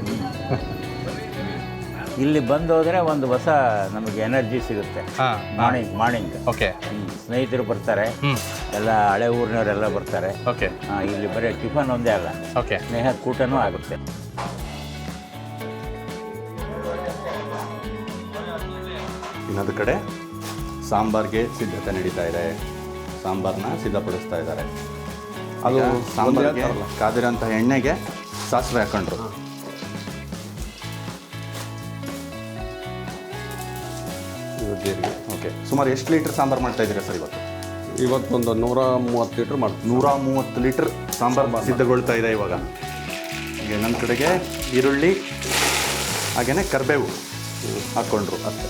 ಇಲ್ಲಿ ಬಂದು ಹೋದರೆ ಒಂದು ಹೊಸ ನಮಗೆ ಎನರ್ಜಿ ಸಿಗುತ್ತೆ. ಹಾಂ, ಮಾರ್ನಿಂಗ್ ಓಕೆ, ಸ್ನೇಹಿತರು ಬರ್ತಾರೆ, ಹ್ಞೂ, ಎಲ್ಲ ಹಳೆ ಊರಿನವರೆಲ್ಲ ಬರ್ತಾರೆ. ಓಕೆ, ಇಲ್ಲಿ ಬರೀ ಟಿಫನ್ ಒಂದೇ ಅಲ್ಲ, ಓಕೆ. ಸ್ನೇಹ ಕೂಟನೂ ಆಗುತ್ತೆ. ಇನ್ನೊಂದು ಕಡೆ ಸಾಂಬಾರ್ಗೆ ಸಿದ್ಧತೆ ನಡೀತಾ ಇದೆ. ಸಾಂಬಾರನ್ನ ಸಿದ್ಧಪಡಿಸ್ತಾ ಇದ್ದಾರೆ. ಅದು ಸಾಂಬಾರಿಗೆ ಕಾದಿರೋಂಥ ಎಣ್ಣೆಗೆ ಸಾಸಿವೆ ಹಾಕೊಂಡ್ರು. ಓಕೆ, ಸುಮಾರು ಎಷ್ಟು ಲೀಟ್ರ್ ಸಾಂಬಾರು ಮಾಡ್ತಾ ಇದ್ದೀರಾ ಸರ್ ಇವತ್ತು? ಇವತ್ತೊಂದು 130 ಲೀಟ್ರ್ ಮಾಡ್ತೀವಿ. 130 ಲೀಟ್ರ್ ಸಾಂಬಾರು ಸಿದ್ಧಗೊಳ್ತಾ ಇದೆ ಇವಾಗ. ಈಗ ನನ್ನ ಕಡೆಗೆ ಈರುಳ್ಳಿ ಹಾಗೆಯೇ ಕರಿಬೇವು ಹಾಕ್ಕೊಂಡ್ರು ಅಷ್ಟೇ.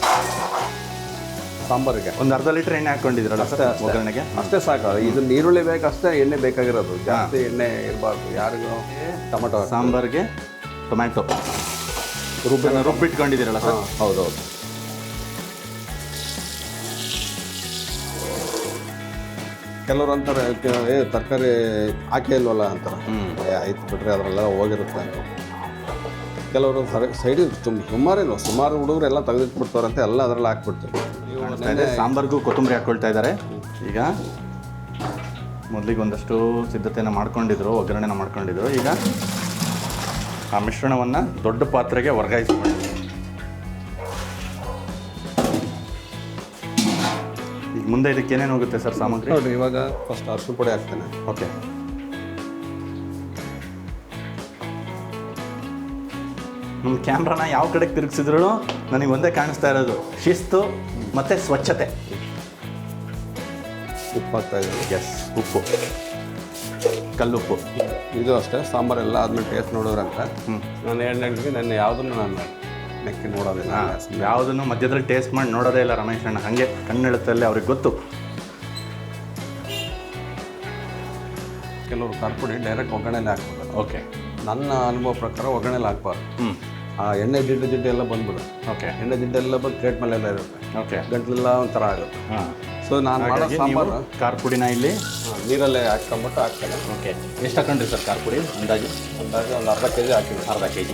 ಸಾಂಬಾರಿಗೆ ಒಂದು ಅರ್ಧ ಲೀಟ್ರ್ ಎಣ್ಣೆ ಹಾಕ್ಕೊಂಡಿದ್ದೀರಲ್ಲ ಸರ್ ಒಗ್ಗರಣೆಗೆ? ಅಷ್ಟೇ ಸಾಕು. ಇದು ಈರುಳ್ಳಿ ಬೇಕಷ್ಟೇ ಎಣ್ಣೆ ಬೇಕಾಗಿರೋದು, ಜಾಸ್ತಿ ಎಣ್ಣೆ ಇರಬಾರ್ದು. ಯಾರಿಗೂ ಟೊಮೆಟೊ ಸಾಂಬಾರಿಗೆ ಟೊಮ್ಯಾಟೊ ರುಬ್ಬಿಟ್ಕೊಂಡಿದ್ದೀರಲ್ಲ ಸರ್? ಹೌದೌದು. ಕೆಲವ್ರು ಅಂತಾರೆ ತರಕಾರಿ ಹಾಕೇ ಇಲ್ವಲ್ಲ ಅಂತಾರೆ. ಆಯ್ತು ಬಿಟ್ರೆ ಅದರೆಲ್ಲ ಹೋಗಿರುತ್ತೆ ಅಂತ. ಕೆಲವರು ಸೈಡಿಗೆ ಸುಮಾರು ಹುಡುಗರೆಲ್ಲ ತೆಗೆದಿಟ್ಬಿಡ್ತಾರಂತೆ, ಎಲ್ಲ ಅದರಲ್ಲಿ ಹಾಕ್ಬಿಡ್ತಾರೆ. ಸಾಂಬಾರ್ಗೂ ಕೊತ್ತಂಬರಿ ಹಾಕ್ಕೊಳ್ತಾ ಇದ್ದಾರೆ. ಈಗ ಮೊದಲಿಗೆ ಒಂದಷ್ಟು ಸಿದ್ಧತೆಯನ್ನು ಮಾಡ್ಕೊಂಡಿದ್ರು, ಒಗ್ಗರಣೆನ ಮಾಡ್ಕೊಂಡಿದ್ರು. ಈಗ ಆ ಮಿಶ್ರಣವನ್ನು ದೊಡ್ಡ ಪಾತ್ರೆಗೆ ವರ್ಗಾಯಿಸ್ಕೊಂಡಿದ್ರು. ಈಗ ಮುಂದೆ ಇದಕ್ಕೆ ಏನೇನು ಹೋಗುತ್ತೆ ಸರ್ ಸಾಮಗ್ರಿ? ನೋಡಿ, ಇವಾಗ ಫಸ್ಟ್ ಅರಿಶಿನ ಪುಡಿ ಹಾಕ್ತೇನೆ. ಓಕೆ, ನಮ್ಮ ಕ್ಯಾಮ್ರಾನ ಯಾವ ಕಡೆಗೆ ತಿರುಗಿಸಿದ್ರು ನನಗೆ ಒಂದೇ ಕಾಣಿಸ್ತಾ ಇರೋದು, ಶಿಸ್ತು ಮತ್ತು ಸ್ವಚ್ಛತೆ. ಉಪ್ಪು ಹಾಕ್ತಾ ಇದ್ದೀನಿ. ಎಸ್, ಉಪ್ಪು, ಕಲ್ಲುಪ್ಪು. ಇದು ಅಷ್ಟೇ. ಸಾಂಬಾರೆಲ್ಲ ಆದ್ಮೇಲೆ ಟೇಸ್ಟ್ ನೋಡೋರಂತ ನಾನು ಹೇಳಿದ್ವಿ. ನನ್ನ ಯಾವುದನ್ನು ನಾನು ನೆಕ್ಕಿ ನೋಡೋದಿಲ್ಲ. ಯಾವುದನ್ನು ಮಧ್ಯದಲ್ಲಿ ಟೇಸ್ಟ್ ಮಾಡಿ ನೋಡೋದೇ ಇಲ್ಲ ರಮೇಶ್ ಅಣ್ಣ. ಹಾಗೆ ಕಣ್ಣೆಳುತ್ತಲ್ಲಿ ಅವ್ರಿಗೆ ಗೊತ್ತು. ಕೆಲವರು ಖಾರಪುಡಿ ಡೈರೆಕ್ಟ್ ಒಗ್ಗರಣೆಲೆ ಹಾಕ್ಬೋದು. ಓಕೆ, ನನ್ನ ಅನುಭವ ಪ್ರಕಾರ ಒಗ್ಗರಣೆಲಿ ಹಾಕ್ಬಾರ್ದು. ಆ ಎಣ್ಣೆ ಜಿಡ್ಡು ಎಲ್ಲ ಬಂದ್ಬಿಡು. ಓಕೆ, ಎಣ್ಣೆ ಜಿಡ್ಡೆಲ್ಲ ಬಂದು ಪ್ಲೇಟ್ ಮೇಲೆಲ್ಲ ಇರುತ್ತೆ. ಓಕೆ, ಗಂಟಲೆಲ್ಲ ಒಂಥರ ಆಗುತ್ತೆ. ಹಾಂ. ಸೊ ನಾನು ಮಾಡೋ ಸಾಂಬಾರು ಖಾರ ಪುಡಿನ ಇಲ್ಲಿ ನೀರಲ್ಲೇ ಹಾಕ್ಕೊಂಬಿಟ್ಟು ಹಾಕ್ತೇನೆ. ಓಕೆ, ಎಷ್ಟು ಹಾಕೊಂಡ್ರಿ ಸರ್ ಖಾರ ಪುಡಿ? ಅಂದಾಜು ಒಂದು ಅರ್ಧ kg ಹಾಕಿದ್ದೀನಿ. ಅರ್ಧ kg.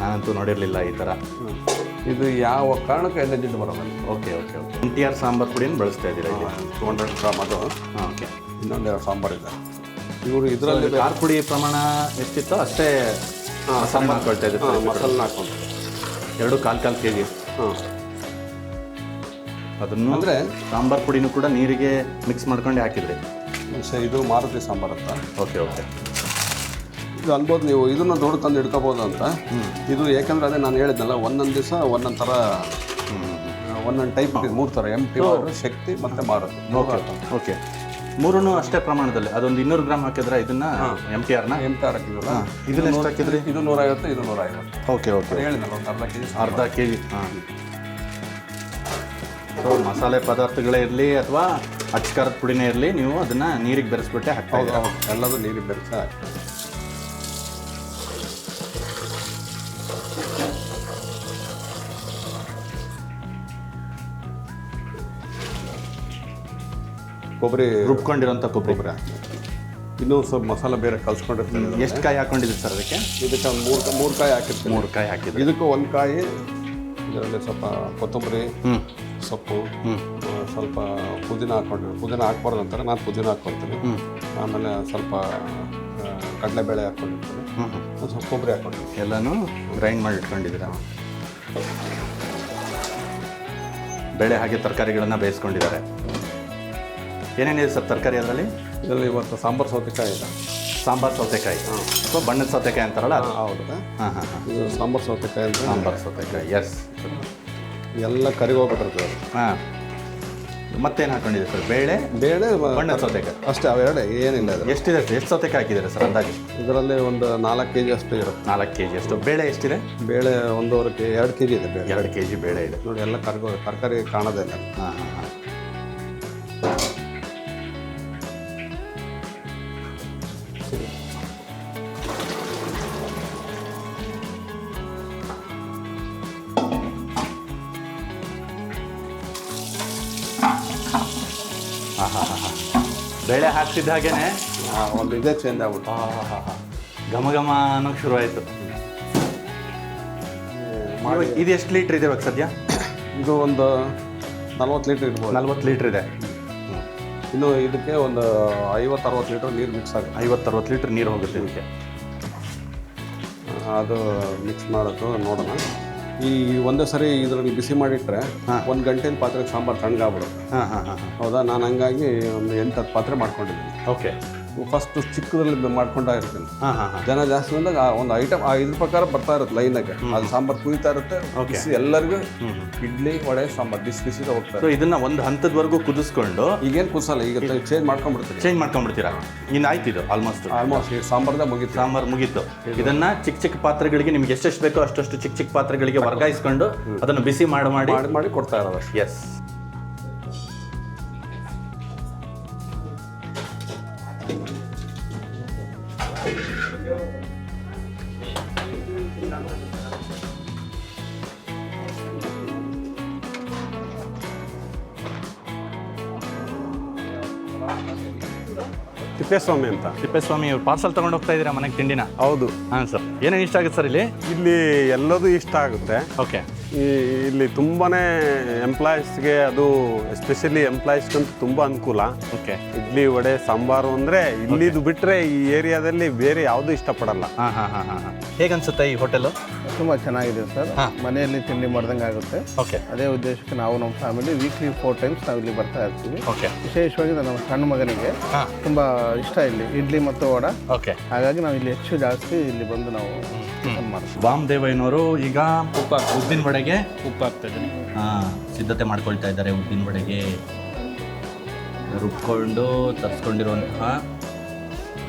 ನಾನಂತೂ ನೋಡಿರಲಿಲ್ಲ ಈ ಥರ. ಇದು ಯಾವ ಕಾರಣಕ್ಕೂ ಎಣ್ಣೆ ಜಿಡ್ಡು ಬರೋಲ್ಲ. Okay okay okay NTR sambar ಪುಡಿಯನ್ನು ಬಳಸ್ತಾ ಇದ್ದೀರಾ ಇಲ್ಲಿ? 200 ಗ್ರಾಮ್ ಅದು. ಹಾಂ ಓಕೆ. ಇನ್ನೊಂದು ಸಾಂಬಾರು ಇದೆ. ಇವರು ಇದರಲ್ಲಿ ಖಾರ ಪುಡಿ ಪ್ರಮಾಣ ಎಷ್ಟಿತ್ತೋ ಅಷ್ಟೇ ಮಸಾಲೆ ಹಾಕೊಳ್ತಾ ಇದ್ದೀವಿ. ಮಸಾಲನ್ನ ಹಾಕೊಂಡು 2 ಕಾಲು ಕೆ ಜಿ. ಹಾಂ, ಅದನ್ನು ಅಂದರೆ ಸಾಂಬಾರು ಪುಡಿನೂ ಕೂಡ ನೀರಿಗೆ ಮಿಕ್ಸ್ ಮಾಡ್ಕೊಂಡು ಹಾಕಿದ್ರಿ. ಇದು ಮಾರುತಿ ಸಾಂಬಾರು ಅಂತ. Okay okay. ಇದು ಅನ್ಬೋದು ನೀವು ಇದನ್ನು ದೊಡ್ಡ ತಂದು ಇಟ್ಕೋಬೋದು ಅಂತ. ಇದು ಯಾಕಂದರೆ ಅದೇ ನಾನು ಹೇಳಿದ್ನಲ್ಲ, ಒಂದೊಂದು ದಿವಸ ಒಂದೊಂದು ಥರ ಒಂದೊಂದು ಟೈಪ್ ಇದೆ. 3 ಥರ MT ಶಕ್ತಿ ಮತ್ತು ಮಾರುತಿ. ಓಕೆ, ಮೂರೂ ಅಷ್ಟೇ ಪ್ರಮಾಣದಲ್ಲಿ. ಅದೊಂದು 200 ಗ್ರಾಮ್ ಹಾಕಿದ್ರೆ ಇದನ್ನ MTRನ MT ಹಾಕಿದ್ವಲ್ಲ, ಇದನ್ನ ಎಷ್ಟು ಹಾಕಿದ್ರಿ? ಇದು 150, ಇದು 150. ಓಕೆ ಓಕೆ, ಹೇಳಿದ್ನಲ್ಲ ಒಂದು ಅರ್ಧ ಕೆ ಜಿ. ಹಾಂ. ಸೊ ಮಸಾಲೆ ಪದಾರ್ಥಗಳೇ ಇರಲಿ ಅಥವಾ ಅಚ್ಕಾರದ ಪುಡಿನೇ ಇರಲಿ, ನೀವು ಅದನ್ನು ನೀರಿಗೆ ಬೆರೆಸ್ಬಿಟ್ಟೆ ಹಾಕ್ತಾ ಇದ್ದೀರಾ? ಎಲ್ಲದೂ ನೀರಿಗೆ ಬೆರೆಸಿ ಹಾಕಿ. ಕೊಬ್ಬರಿ ರುಬ್ಕೊಂಡಿರೋಂಥ ಕೊಬ್ಬರಿ. ಇನ್ನೂ ಸ್ವಲ್ಪ ಮಸಾಲೆ ಬೇರೆ ಕಲ್ಸ್ಕೊಂಡಿರ್ತೀನಿ. ಎಷ್ಟು ಕಾಯಿ ಹಾಕೊಂಡಿದ್ದೀರಿ ಸರ್ ಅದಕ್ಕೆ? ಇದಕ್ಕೆ ಒಂದು 3 ಕಾಯಿ ಹಾಕಿರ್ತೀನಿ. 3 ಕಾಯಿ ಹಾಕಿದ್ರಿ. ಇದಕ್ಕೂ 1 ಕಾಯಿ, ಇದರಲ್ಲಿ ಸ್ವಲ್ಪ ಕೊತ್ತಂಬರಿ ಸೊಪ್ಪು, ಸ್ವಲ್ಪ ಪುದೀನ ಪುದೀನ ಹಾಕ್ಬಾರ್ದು ಅಂತಾರೆ, ನಾನು ಪುದೀನ ಹಾಕ್ಕೊಳ್ತೀನಿ. ಆಮೇಲೆ ಸ್ವಲ್ಪ ಕಡಲೆಬೇಳೆ ಹಾಕ್ಕೊಂಡಿರ್ತೀನಿ, ಸ್ವಲ್ಪ ಕೊಬ್ಬರಿ ಹಾಕ್ಕೊಂಡಿರ್ತೀನಿ. ಎಲ್ಲನೂ ಗ್ರೈಂಡ್ ಮಾಡಿ ಇಟ್ಕೊಂಡಿದ್ದೀರಾ? ಬೇಳೆ ಹಾಗೆ ತರಕಾರಿಗಳನ್ನು ಬೇಯಿಸ್ಕೊಂಡಿದ್ದಾರೆ. ಏನೇನಿದೆ ಸರ್ ತರಕಾರಿ ಅದರಲ್ಲಿ? ಇದರಲ್ಲಿ ಇವತ್ತು ಸಾಂಬಾರು ಸೌತೆಕಾಯಿ ಇದೆ. ಸಾಂಬಾರು ಸೌತೆಕಾಯಿ ಅಥವಾ ಬಣ್ಣದ ಸೌತೆಕಾಯಿ ಅಂತಾರಲ್ಲ ಅದು? ಹೌದು. ಹಾಂ ಹಾಂ ಹಾಂ, ಇದು ಸಾಂಬಾರು ಸೌತೆಕಾಯಿ ಅಂದರೆ ಸಾಂಬಾರು ಸೌತೆಕಾಯಿ. ಎಸ್, ಎಲ್ಲ ಕರಿಗೋಗ್ಬಿಟ್ಟಿರ್ತದೆ. ಹಾಂ. ಮತ್ತೇನು ಹಾಕೊಂಡಿದೆ ಸರ್? ಬೇಳೆ, ಬಣ್ಣದ ಸೌತೆಕಾಯಿ ಅಷ್ಟೇ, ಅವೆರಡೇ, ಏನಿಲ್ಲ. ಇದು ಎಷ್ಟಿದೆ? ಎಷ್ಟು ಸೌತೆಕಾಯಿ ಹಾಕಿದ್ದೀರಾ ಸರ್ ಅಂದಾಜು? ಇದರಲ್ಲಿ ಒಂದು 4 kg ಅಷ್ಟು ಇರುತ್ತೆ. 4 kg ಅಷ್ಟು. ಬೇಳೆ ಎಷ್ಟಿದೆ? ಬೇಳೆ 1.5 kg, 2 kg ಇದೆ ಬೇಳೆ. 2 kg ಬೇಳೆ ಇದೆ ನೋಡಿ, ಎಲ್ಲ ತರಕಾರಿ ಕಾಣೋದೇ ಇಲ್ಲ. ಹಾಂ ಹಾಂ ಹಾಂ. ಬೇಳೆ ಹಾಕ್ತಿದ್ದ ಹಾಗೇನೆ ಒಂದು ಇದೇ ಚೇಂಜ್ ಆಗ್ಬಿಟ್ಟು ಘಮ ಘಮ ಅನ್ನೋಕೆ ಶುರುವಾಯಿತು. ಇದು ಎಷ್ಟು ಲೀಟ್ರ್ ಇದೆ ಇವಾಗ ಸದ್ಯ? ಇದು ಒಂದು 40 ಲೀಟ್ರ್ ಇರ್ಬೋದು. 40 ಲೀಟ್ರ್ ಇದೆ. ಇನ್ನು ಇದಕ್ಕೆ ಒಂದು 50-60 ಲೀಟ್ರ್ ನೀರು ಮಿಕ್ಸ್ ಆಗುತ್ತೆ. 50-60 ಲೀಟ್ರ್ ನೀರು ಹೋಗುತ್ತೆ ಇದಕ್ಕೆ. ಅದು ಮಿಕ್ಸ್ ಮಾಡೋದು ನೋಡೋಣ. ಈ ಒಂದೇ ಸರಿ ಇದರಲ್ಲಿ ಬಿಸಿ ಮಾಡಿಟ್ರೆ 1 ಗಂಟೆಯಲ್ಲಿ ಪಾತ್ರೆಗೆ ಸಾಂಬಾರು ತಣ್ಣಗಾಗ್ಬಿಡುತ್ತೆ. ಹಾಂ ಹಾಂ ಹಾಂ. ಹೌದಾ? ನಾನು ಹಂಗಾಗಿ ಒಂದು 8-10 ಪಾತ್ರೆ ಮಾಡ್ಕೊಂಡಿದ್ದೀನಿ. ಓಕೆ. ಫಸ್ಟು ಚಿಕ್ಕದ್ರಲ್ಲಿ ಮಾಡ್ಕೊಂಡಾ ಇರ್ತೀನಿ. ಹಾಂ ಹಾಂ ಹಾಂ. ಜನ ಜಾಸ್ತಿ ಬಂದಾಗ ಒಂದು ಐಟಮ್ ಇದ್ರ ಪ್ರಕಾರ ಬರ್ತಾ ಇರುತ್ತೆ ಲೈನಾಗೆ. ಅದು ಸಾಂಬಾರು ಕುಯ್ತಾ ಇರುತ್ತೆ. ಬಿಸಿ ಎಲ್ಲರಿಗೂ ಇಡ್ಲಿ ವಡೆ ಸಾಂಬಾರು ಬಿಸಿ ಬಿಸಿದ ಹೋಗ್ತಾರೆ. ಸೊ ಇದನ್ನ ಒಂದು ಹಂತದವರೆಗೂ ಕುದಿಸ್ಕೊಂಡು ಈಗೇನು ಕುದಿಸಲ್ಲ, ಈಗ ಚೇಂಜ್ ಮಾಡ್ಕೊಂಡ್ಬಿಡ್ತೀವಿ. ಚೇಂಜ್ ಮಾಡ್ಕೊಂಡ್ಬಿಡ್ತೀರಾ? ಇನ್ನು ಆಯ್ತು ಇದು ಆಲ್ಮೋಸ್ಟ್ ಈ ಸಾಂಬಾರ್ದೇ ಮುಗೀತು. ಸಾಂಬಾರು ಮುಗೀತು. ಇದನ್ನ ಚಿಕ್ಕ ಚಿಕ್ಕ ಪಾತ್ರೆಗಳಿಗೆ ನಿಮ್ಗೆ ಎಷ್ಟೆಷ್ಟು ಬೇಕೋ ಅಷ್ಟು ಚಿಕ್ಕ ಚಿಕ್ಕ ಪಾತ್ರೆಗಳಿಗೆ ವರ್ಗಾಯಿಸ್ಕೊಂಡು ಅದನ್ನು ಬಿಸಿ ಮಾಡಿ ಕೊಡ್ತಾ ಇರೋದು. ಎಸ್. ತಿಪ್ಪೇಸ್ವಾಮಿ ಅಂತ. ತಿಪ್ಪೇಸ್ವಾಮಿ ಪಾರ್ಸಲ್ ತಗೊಂಡು ಹೋಗ್ತಾ ಇದ್ದೀರಾ ಮನೆಗೆ ತಿಂಡಿನ? ಹೌದು. ಹಾಂ ಸರ್, ಏನೇನು ಇಷ್ಟ ಆಗುತ್ತೆ ಸರ್ ಇಲ್ಲಿ? ಇಲ್ಲಿ ಎಲ್ಲದೂ ಇಷ್ಟ ಆಗುತ್ತೆ. ಓಕೆ. ಇಲ್ಲಿ ತುಂಬಾ ಎಂಪ್ಲಾಯೀಸ್ಗೆ, ಅದು ಎಸ್ಪೆಷಲಿ ಎಂಪ್ಲಾಯೀಸ್ಗಂತೂ ತುಂಬ ಅನುಕೂಲ. ಓಕೆ. ಇಡ್ಲಿ ವಡೆ ಸಾಂಬಾರು ಅಂದರೆ ಇಲ್ಲಿದು ಬಿಟ್ಟರೆ ಈ ಏರಿಯಾದಲ್ಲಿ ಬೇರೆ ಯಾವುದೂ ಇಷ್ಟಪಡಲ್ಲ. ಹಾಂ ಹಾಂ ಹಾಂ ಹಾಂ ಹಾಂ. ಹೇಗನ್ಸುತ್ತೆ ಈ ಹೋಟೆಲು? ತುಂಬ ಚೆನ್ನಾಗಿದೆ ಸರ್. ಮನೆಯಲ್ಲಿ ತಿಂಡಿ ಮಾಡ್ದಂಗೆ ಆಗುತ್ತೆ. ಓಕೆ. ಅದೇ ಉದ್ದೇಶಕ್ಕೆ ನಾವು ನಮ್ಮ ಫ್ಯಾಮಿಲಿ ವೀಕ್ಲಿ 4 ಟೈಮ್ಸ್ ನಾವು ಇಲ್ಲಿ ಬರ್ತಾ ಇರ್ತೀವಿ. ಓಕೆ. ವಿಶೇಷವಾಗಿ ನನ್ನ ಸಣ್ಣ ಮಗನಿಗೆ ತುಂಬ ಇಷ್ಟ ಇಲ್ಲಿ ಇಡ್ಲಿ ಮತ್ತು ವಡೆ. ಓಕೆ. ಹಾಗಾಗಿ ನಾವು ಇಲ್ಲಿ ಹೆಚ್ಚು ಜಾಸ್ತಿ ಇಲ್ಲಿ ಬಂದು ನಾವು ಮಾಡ್ತೀವಿ. ವಾಮದೇವಯ್ಯನವರು ಈಗ ಉದ್ದಿನ ವಡೆಗೆ ಉಪ್ಪು ಹಾಕ್ತಾ ಇದ್ದೀನಿ. ಸಿದ್ಧತೆ ಮಾಡ್ಕೊಳ್ತಾ ಇದ್ದಾರೆ. ಉದ್ದಿನ ವಡೆಗೆ ರುಬ್ಕೊಂಡು ತರಿಸ್ಕೊಂಡಿರುವಂತಹ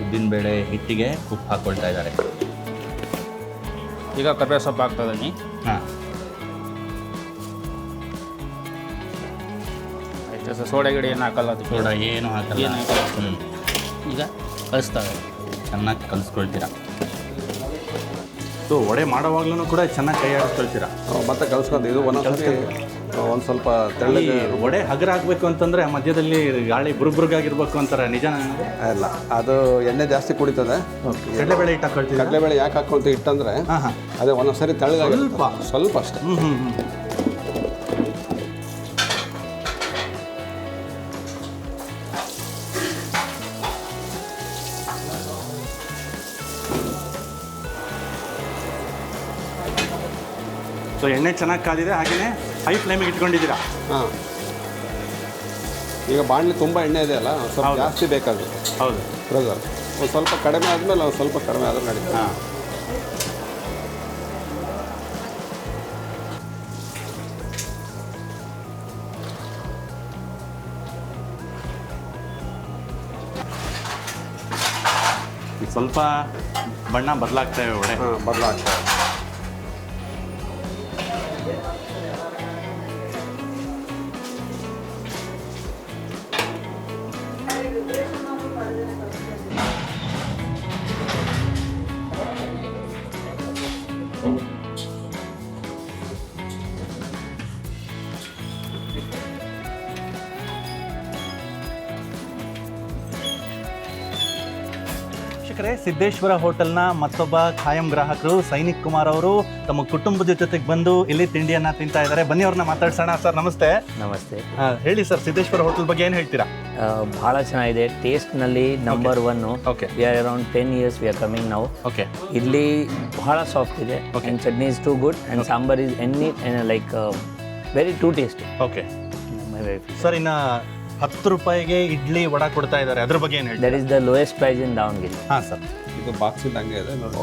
ಉದ್ದಿನಬೇಳೆ ಹಿಟ್ಟಿಗೆ ಉಪ್ಪು ಹಾಕ್ಕೊಳ್ತಾ ಇದ್ದಾರೆ. ಈಗ ಕರಿಬೇವು ಸೊಪ್ಪು ಹಾಕ್ತಾ ಇದ್ದೀನಿ. ಹಾಂ, ಆಯ್ತು ಸರ್. ಸೋಡಾ ಗಿಡ ಏನು ಹಾಕಲ್ಲ, ಅದು ಸೋಡಾ ಏನು ಹಾಕಲ್ಲ. ಏನು ಹಾಕಲ್ಲ. ಈಗ ಕಲಿಸ್ತಾರೆ, ಚೆನ್ನಾಗಿ ಕಲಿಸ್ಕೊಳ್ತೀರಾ. ಸೊ ವಡೆ ಮಾಡೋವಾಗ್ಲೂ ಕೂಡ ಚೆನ್ನಾಗಿ ಕೈ ಆಡಿಸ್ಕೊಳ್ತೀರಾ? ಮತ್ತೆ ಕಲ್ಸ್ಕೊಂಡು ಇದು ಒಂದೊಂದ್ಸರಿ ಒಂದು ಸ್ವಲ್ಪ ಈ ತೆಳ್ಳಗೆ ವಡೆ ಹಗರ ಆಗಬೇಕು ಅಂತಂದ್ರೆ ಮಧ್ಯದಲ್ಲಿ ಗಾಳಿ ಬುರುಬುರುಗಾಗಿರ್ಬೇಕು ಅಂತಾರೆ, ನಿಜಾನ? ಇಲ್ಲ, ಅದು ಎಣ್ಣೆ ಜಾಸ್ತಿ ಕುಡಿತದೆ. ಕಡಲೆಬೇಳೆ ಹಿಟ್ಟು ಹಾಕೊಳ್ತೀವಿ. ಕಡಲೆಬೇಳೆ ಯಾಕೆ ಹಾಕೊಂತ ಇಟ್ಟಂದ್ರೆ ಅದೇ ಒಂದೊಂದ್ಸರಿ ತೆಳ್ಳಗೆ ಸ್ವಲ್ಪ ಅಷ್ಟೇ. ಸೊ ಎಣ್ಣೆ ಚೆನ್ನಾಗಿ ಕಾದಿದೆ, ಹಾಗೆಯೇ ಹೈ ಫ್ಲೇಮಿಗೆ ಇಟ್ಕೊಂಡಿದ್ದೀರಾ. ಹಾಂ, ಈಗ ಬಾಣಲಿ ತುಂಬ ಎಣ್ಣೆ ಇದೆ ಅಲ್ಲ, ಸ್ವಲ್ಪ ಜಾಸ್ತಿ ಬೇಕಾಗುತ್ತೆ. ಹೌದು, ಪ್ರೆಸರ್ ಒಂದು ಸ್ವಲ್ಪ ಕಡಿಮೆ ಆದಮೇಲೆ ಒಂದು ಸ್ವಲ್ಪ ಕಡಿಮೆ ಆದರೂ ನಡೀತದೆ. ಹಾಂ. ಸ್ವಲ್ಪ ಬಣ್ಣ ಬದಲಾಗ್ತೇವೆ ವಡೆ. ಹಾಂ, ಬದಲಾಗ್ತದೆ. ವೀಕ್ಷಕರೇ, ಸಿದ್ದೇಶ್ವರ ಹೋಟೆಲ್ನ ಮತ್ತೊಬ್ಬ ಖಾಯಂ ಗ್ರಾಹಕರು ಸೈನಿಕ್ ಕುಮಾರ್ ಅವರು ತಮ್ಮ ಕುಟುಂಬದ ಜೊತೆಗೆ ಬಂದು ಇಲ್ಲಿ ತಿಂಡಿಯನ್ನು ತಿಂತಾ ಇದ್ದಾರೆ. ಬನ್ನಿ ಅವ್ರನ್ನ ಮಾತಾಡ್ಸೋಣ. ಸರ್ ನಮಸ್ತೆ. ನಮಸ್ತೆ. ಹೇಳಿ ಸರ್, ಸಿದ್ದೇಶ್ವರ ಹೋಟೆಲ್ ಬಗ್ಗೆ ಏನು ಹೇಳ್ತೀರಾ? ಭಾಳ ಚೆನ್ನಾಗಿದೆ. ಟೇಸ್ಟ್ನಲ್ಲಿ number 1. Okay. We are around 10 years we are coming now. Okay. Idli ಬಹಳ ಸಾಫ್ಟ್ ಇದೆ. And chutney is too good and sambar is like very too tasty. Okay sir, ಇನ್ನು 10 ರೂಪಾಯಿಗೆ ಇಡ್ಲಿ ವಡ ಕೊಡ್ತಾ ಇದ್ದಾರೆ, ಅದ್ರ ಬಗ್ಗೆ ಏನು ಹೇಳಿ? That is the lowest price in Davangere. ಹಾಂ ಸರ್, ಇದು ಬಾಕ್ಸಿಂದ ಹಂಗೆ ಇದೆ ನೋಡಿ.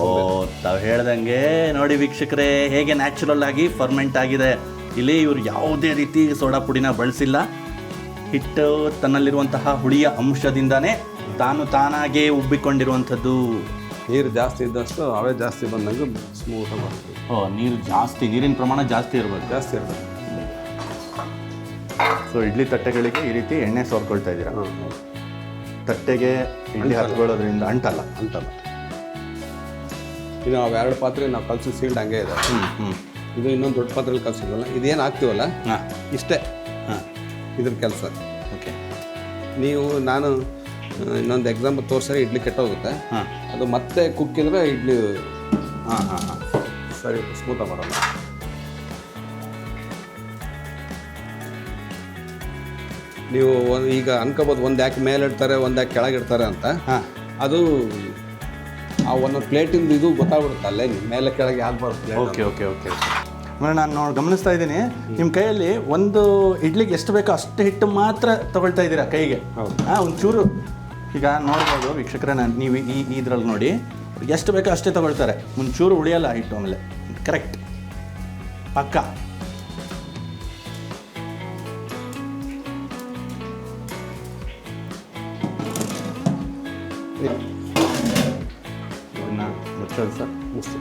ತಾವು ಹೇಳ್ದಂಗೆ ನೋಡಿ ವೀಕ್ಷಕರೇ, ಹೇಗೆ ನ್ಯಾಚುರಲ್ ಆಗಿ ಫರ್ಮೆಂಟ್ ಆಗಿದೆ. ಇಲ್ಲಿ ಇವರು ಯಾವುದೇ ರೀತಿ ಸೋಡಾ ಪುಡಿನ ಬಳಸಿಲ್ಲ. ಹಿಟ್ಟು ತನ್ನಲ್ಲಿರುವಂತಹ ಹುಳಿಯ ಅಂಶದಿಂದಾನೇ ತಾನಾಗೇ ಉಬ್ಬಿಕೊಂಡಿರುವಂಥದ್ದು. ನೀರು ಜಾಸ್ತಿ ಇದ್ದಷ್ಟು ಅವೇ ಜಾಸ್ತಿ ಬಂದಂಗೆ ಸ್ಮೂತಾಗಿ ಬರ್ತದೆ. ನೀರು ಜಾಸ್ತಿ, ನೀರಿನ ಪ್ರಮಾಣ ಜಾಸ್ತಿ ಇರ್ಬೋದು. ಜಾಸ್ತಿ ಇರ್ತದೆ. ಸೊ ಇಡ್ಲಿ ತಟ್ಟೆಗಳಿಗೆ ಈ ರೀತಿ ಎಣ್ಣೆ ಸೋರ್ಕೊಳ್ತಾ ಇದ್ದೀರಾ. ತಟ್ಟೆಗೆ ಇಡ್ಲಿ ಹತ್ಕೊಳ್ಳೋದ್ರಿಂದ ಅಂಟಲ್ಲ. ಇದು ನಾವು 2 ಪಾತ್ರೆ ನಾವು ಕಲಸಿ ಸೀಲ್ಡ್ ಹಂಗೆ ಇದೆ. ಇದು ಇನ್ನೊಂದು ದೊಡ್ಡ ಪಾತ್ರೆಯಲ್ಲಿ ಕಲಸಿದ್ವಲ್ಲ, ಇದೇನು ಹಾಕ್ತೀವಲ್ಲ ಇಷ್ಟೇ ಇದ್ರ ಕೆಲಸ. ಓಕೆ. ನಾನು ಇನ್ನೊಂದು ಎಕ್ಸಾಂಪಲ್ ತೋರಿಸಿದ್ರೆ ಇಡ್ಲಿ ಕೆಟ್ಟೋಗುತ್ತೆ. ಅದು ಮತ್ತೆ ಕುಕ್ಕಿದ್ರೆ ಇಡ್ಲಿ ಸರಿ ಸ್ಮೂತಾಗಿ ಬರೋಲ್ಲ. ನೀವು ಈಗ ಅನ್ಕೋಬೋದು ಒಂದು ಯಾಕೆ ಮೇಲೆ ಇಡ್ತಾರೆ, ಒಂದು ಯಾಕೆ ಕೆಳಗಿಡ್ತಾರೆ ಅಂತ. ಅದು ಆ ಒಂದೊಂದು ಪ್ಲೇಟಿಂದು ಇದು ಗೊತ್ತಾಗ್ಬಿಡುತ್ತೆ ಅಲ್ಲೇ, ಮೇಲೆ ಕೆಳಗೆ ಯಾಕೆ ಬರುತ್ತೆ. ಓಕೆ ಓಕೆ ಓಕೆ ಆಮೇಲೆ ನಾನು ಗಮನಿಸ್ತಾ ಇದ್ದೀನಿ, ನಿಮ್ಮ ಕೈಯಲ್ಲಿ ಒಂದು ಇಡ್ಲಿಗೆ ಎಷ್ಟು ಬೇಕೋ ಅಷ್ಟು ಹಿಟ್ಟು ಮಾತ್ರ ತಗೊಳ್ತಾ ಇದ್ದೀರಾ ಕೈಗೆ. ಒಂಚೂರು ಈಗ ನೋಡ್ಬೋದು ವೀಕ್ಷಕರೇ, ನೀವು ಇದ್ರಲ್ಲಿ ನೋಡಿ ಎಷ್ಟು ಬೇಕೋ ಅಷ್ಟೇ ತಗೊಳ್ತಾರೆ. ಒಂಚೂರು ಉಳಿಯಲ್ಲ ಹಿಟ್ಟು. ಆಮೇಲೆ ಕರೆಕ್ಟ್ ಪಕ್ಕ. ಮುಚ್ಚೋದು ಸರ್, ಮುಚ್ಚು.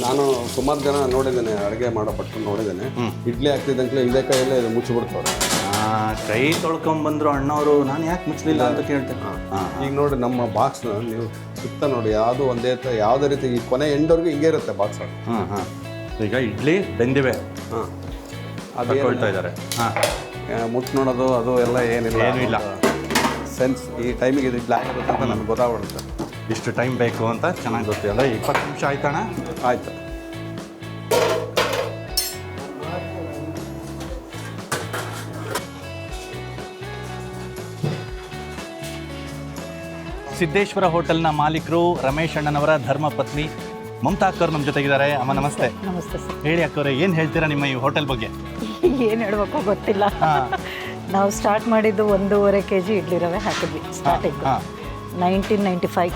ನಾನು ಸುಮಾರು ಜನ ನೋಡಿದ್ದೇನೆ, ಅಡುಗೆ ಮಾಡೋ ಭಟ್ರು ನೋಡಿದ್ದೇನೆ. ಇಡ್ಲಿ ಹಾಕ್ತಿದ್ದಂಗೆ ಇದೇ ಕೈಯಲ್ಲೇ ಇದು ಮುಚ್ಚಿಬಿಡ್ತಾರೆ. ಕೈ ತೊಳ್ಕೊಂಬಂದ್ರು ಅಣ್ಣವರು, ನಾನು ಯಾಕೆ ಮುಚ್ಚಲಿಲ್ಲ ಅಂತ ಕೇಳ್ತೇನೆ. ಈಗ ನೋಡಿ ನಮ್ಮ ಬಾಕ್ಸ್ನ ನೀವು ಸುತ್ತ ನೋಡಿ, ಯಾವುದು ಒಂದೇ ಯಾವುದೇ ರೀತಿ ಈ ಕೊನೆ ಎಂಡವರೆಗೂ ಹಿಂಗೆ ಇರುತ್ತೆ ಬಾಕ್ಸ್. ಈಗ ಇಡ್ಲಿ ಬೆಂದಿವೆ. ಅದು ಕೊಳ್ತಾ ಇದ್ದಾರೆ. ಮುಟ್ಟು ನೋಡೋದು ಅದು ಎಲ್ಲ ಏನೂ ಇಲ್ಲ. ಸೆನ್ಸ್ ಈ ಟೈಮಿಗೆ ಇದು ಇಡ್ಲಿ ಆಗಿರುತ್ತೆ ಅಂತ ನನಗೆ ಗೊತ್ತಾಗ್ಬಿಡುತ್ತೆ. ಇಷ್ಟು ಟೈಮ್ ಬೇಕು ಅಂತ ಚೆನ್ನಾಗಿ ಗೊತ್ತಿದೆ. ಅಂದರೆ 20 ನಿಮಿಷ ಆಯ್ತಣ್ಣ. ಆಯಿತು. ಸಿದ್ದೇಶ್ವರ ಹೋಟೆಲ್ನ ಮಾಲೀಕರು ರಮೇಶ್ ಅಣ್ಣನವರ ಧರ್ಮಪತ್ನಿ ಮಮತಾ ಅಕ್ಕವ್ರು ನಮ್ಮ ಜೊತೆಗಿದ್ದಾರೆ. ಅಮ್ಮ ನಮಸ್ತೆ. ನಮಸ್ತೆ ಸರ್. ಹೇಳಿ ಅಕ್ಕವ್ರೆ, ಏನು ಹೇಳ್ತೀರಾ ನಿಮ್ಮ ಈ ಹೋಟೆಲ್ ಬಗ್ಗೆ? ಏನು ಹೇಳ್ಬೇಕೋ ಗೊತ್ತಿಲ್ಲ. ನಾವು ಸ್ಟಾರ್ಟ್ ಮಾಡಿದ್ದು 1.5 kg ಇಡ್ಲಿ ರವೆ ಹಾಕಿದ್ವಿ ಸ್ಟಾರ್ಟಿಂಗ್ 1995.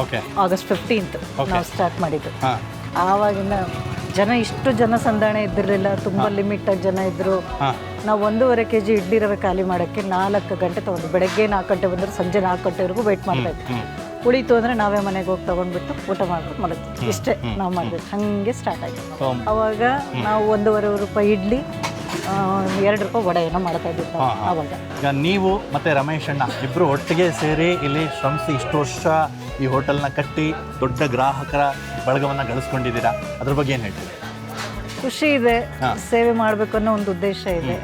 ಓಕೆ. ಆಗಸ್ಟ್ 15th ನಾವು ಸ್ಟಾರ್ಟ್ ಮಾಡಿದ್ದು. ಆವಾಗಿನ ಇಷ್ಟು ಜನ ಸಂದಾಣೆ ಇದ್ದಿರಲಿಲ್ಲ, ತುಂಬ ಲಿಮಿಟಾಗಿ ಜನ ಇದ್ದರು. ನಾವು 1.5 kg ಇಡ್ಲಿ ರವೆ ಖಾಲಿ ಮಾಡೋಕ್ಕೆ 4 ಗಂಟೆ ತೊಗೊಂಡು, ಬೆಳಗ್ಗೆ 4 ಗಂಟೆ ಬಂದರೆ ಸಂಜೆ 4 ಗಂಟೆವರೆಗೂ ವೆಯ್ಟ್ ಮಾಡ್ತಾಯಿದ್ವಿ. ಉಳಿತು ಅಂದರೆ ನಾವೇ ಮನೆಗೆ ಹೋಗಿ ತೊಗೊಂಡ್ಬಿಟ್ಟು ಊಟ ಮಾಡ್ಬಿಟ್ಟು ಮಲಗ್ತೀವಿ. ಇಷ್ಟೇ ನಾವು ಮಾಡಬೇಕು. ಹಾಗೆ ಸ್ಟಾರ್ಟ್ ಆಯಿತು. ಅವಾಗ ನಾವು 1.5 ರೂಪಾಯಿ ಇಡ್ಲಿ, 2 ರೂಪಾಯಿ ವಡೆ ಏನೋ ಮಾಡ್ತಾ ಇದ್ವಿ ಆವಾಗ. ಈಗ ನೀವು ಮತ್ತು ರಮೇಶ್ ಅಣ್ಣ ಇಬ್ಬರು ಒಟ್ಟಿಗೆ ಸೇರಿ ಇಲ್ಲಿ ಶ್ರಮಿಸಿ ಇಷ್ಟು ವರ್ಷ ಈ ಹೋಟೆಲ್ನ ಕಟ್ಟಿ ದೊಡ್ಡ ಗ್ರಾಹಕರ ಬಳಗವನ್ನು ಗಳಿಸ್ಕೊಂಡಿದ್ದೀರಾ. ಅದ್ರ ಬಗ್ಗೆ ಏನು ಹೇಳ್ತೀರಿ? ಖುಷಿ ಇದೆ, ಸೇವೆ ಮಾಡಬೇಕು ಅನ್ನೋ ಒಂದು ಉದ್ದೇಶ ಇದೆ,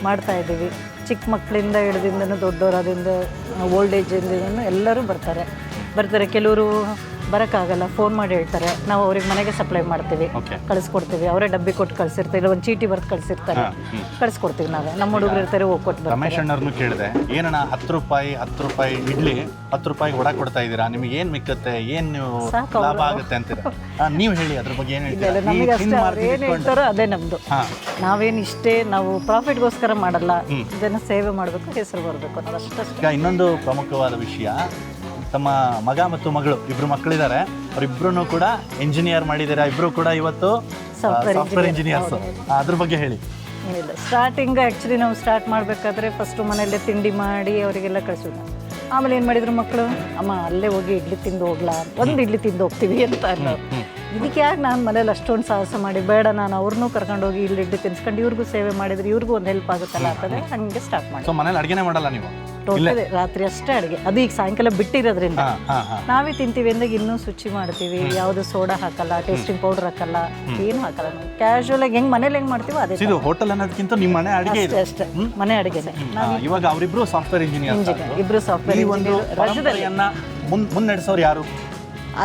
ಮಾಡ್ತಾ ಇದ್ದೀವಿ. ಚಿಕ್ಕ ಮಕ್ಕಳಿಂದ ಹಿಡಿದಿಂದನೂ ದೊಡ್ಡವರಾದಿಂದ ಓಲ್ಡ್ ಏಜಿಂದ ಎಲ್ಲರೂ ಬರ್ತಾರೆ. ಕೆಲವರು ಬರೋಕ್ಕಾಗಲ್ಲ, ಫೋನ್ ಮಾಡಿ ಹೇಳ್ತಾರೆ, ನಾವು ಅವ್ರಿಗೆ ಮನೆಗೆ ಸಪ್ಲೈ ಮಾಡ್ತೀವಿ, ಕಳಿಸ್ಕೊಡ್ತೀವಿ. ಅವರೇ ಡಬ್ಬಿ ಕೊಟ್ಟು ಕಳಿಸಿರ್ತಾರೆ, ಇಲ್ಲ ಒಂದು ಚೀಟಿ ಬರ್ದು ಕಳಿಸಿರ್ತಾರೆ, ಕಳಿಸ್ಕೊಡ್ತೀವಿ ನಾವೇ. ನಮ್ಮ ಹುಡುಗರು ಇರ್ತಾರೆ, ಹೋಗಿ ಕೊಟ್ಟು. ರಮೇಶ್ ಅಣ್ಣವ್ರನ್ನು ಕೇಳಿದೆ, ಏನಣ್ಣ 10 ರೂಪಾಯಿ ಇಡ್ಲಿ 10 ರೂಪಾಯಿಗೆ ವಡ ಕೊಡ್ತಾ ಇದ್ದೀರಾ, ನಿಮಗೆ ಏನು ಮಿಕ್ಕತ್ತೆ, ಏನು ಲಾಭ ಆಗುತ್ತೆ ಅಂತೀರಾ? ನೀವು ಹೇಳಿ ಅದ್ರ ಬಗ್ಗೆ ಏನು ಹೇಳ್ತೀರಾ? ನಮಗೆ ಅಷ್ಟೇ ಏನು ಹೇಳ್ತಾರೋ ಅದೇ ನಮ್ಮದು. ನಾವೇನು ಇಷ್ಟೇ ನಾವು ಪ್ರಾಫಿಟ್ಗೋಸ್ಕರ ಮಾಡಲ್ಲ, ಇದನ್ನು ಸೇವೆ ಮಾಡಬೇಕು, ಹೆಸರು ಬರಬೇಕು ಅನ್ನೋದು ಅಷ್ಟೇ. ಈಗ ಇನ್ನೊಂದು ಪ್ರಮುಖವಾದ ವಿಷಯ, ತಮ್ಮ ಮಗ ಮತ್ತು ಮಗಳು ಇಬ್ಬರು ಮಕ್ಕಳಿದ್ದಾರೆ, ಅವರಿಬ್ಬರೂ ಕೂಡ ಇಂಜಿನಿಯರ್ ಮಾಡಿದ್ದಾರೆ, ಇಬ್ಬರು ಕೂಡ ಇವತ್ತು ಸಾಫ್ಟ್ವೇರ್ ಇಂಜಿನಿಯರ್ಸ್. ಅದ್ರ ಬಗ್ಗೆ ಹೇಳಿ. ಏನಿಲ್ಲ, ಸ್ಟಾರ್ಟಿಂಗ್ ಆ್ಯಕ್ಚುಲಿ ನಾವು ಸ್ಟಾರ್ಟ್ ಮಾಡಬೇಕಾದ್ರೆ ಫಸ್ಟು ಮನೆಯಲ್ಲೇ ತಿಂಡಿ ಮಾಡಿ ಅವರಿಗೆಲ್ಲ ಕಳಿಸೋದು. ಆಮೇಲೆ ಏನು ಮಾಡಿದ್ರು ಮಕ್ಕಳು, ಅಮ್ಮ ಅಲ್ಲೇ ಹೋಗಿ ಇಡ್ಲಿ ತಿಂದು ಹೋಗ್ಲಾ, ಒಂದು ಇಡ್ಲಿ ತಿಂದು ಹೋಗ್ತೀವಿ ಅಂತ ಅನ್ನೋ. ಇದಕ್ಕೆ ಯಾಕೆ ನಾನು ಮನೇಲಿ ಅಷ್ಟೊಂದು ಸಾಹಸ ಮಾಡಿ, ಬೇಡ ನಾನು ಅವ್ರನ್ನೂ ಕರ್ಕೊಂಡೋಗಿ ಇಲ್ಲಿ ಇಡ್ಲಿ ತಿನ್ಸ್ಕೊಂಡು ಇವ್ರಿಗೂ ಸೇವೆ ಮಾಡಿದ್ರೆ ಇವ್ರಿಗೂ ಒಂದು ಹೆಲ್ಪ್ ಆಗುತ್ತಲ್ಲ ಅಂತಂದರೆ ಹಾಗೆ ಸ್ಟಾರ್ಟ್ ಮಾಡಿ. ಸೊ ಮನೇಲಿ ಅಡುಗೆನೇ ಮಾಡಲ್ಲ ನೀವು? ಟೋಟಲಿ ರಾತ್ರಿ ಅಷ್ಟೇ ಅಡುಗೆ, ಅದು ಈಗ ಸಾಯಂಕಾಲ ಬಿಟ್ಟಿರೋದ್ರಿಂದ ನಾವೇ ತಿಂತೀವಿ ಅಂದಾಗ ಇನ್ನೂ ಶುಚಿ ಮಾಡ್ತೀವಿ. ಯಾವುದು ಸೋಡಾ ಹಾಕಲ್ಲ, ಟೇಸ್ಟಿಂಗ್ ಪೌಡರ್ ಹಾಕಲ್ಲ, ಏನು ಹಾಕಲ್ಲ. ನಾವು ಕ್ಯಾಶುವಲ್ ಆಗಿ ಹೆಂಗೆ ಮನೇಲಿ ಹೆಂಗೆ ಮಾಡ್ತೀವೋ ಅದೇ. ಇದು ಹೋಟೆಲ್ ಅನ್ನೋದಕ್ಕಿಂತ ನಿಮ್ಮ ಮನೆ ಅಡುಗೆ ಇದೆ? ಅಷ್ಟೇ, ಮನೆ ಅಡುಗೆನೆ. ಇವಾಗ ಅವರಿಬ್ರು ಸಾಫ್ಟ್ವೇರ್ ಇಂಜಿನಿಯರ್, ಇಬ್ರು ಸಾಫ್ಟ್ವೇರ್ ರಜದಲ್ಲಿಯನ್ನ ಮುನ್ನಡೆಸೋರು ಯಾರು?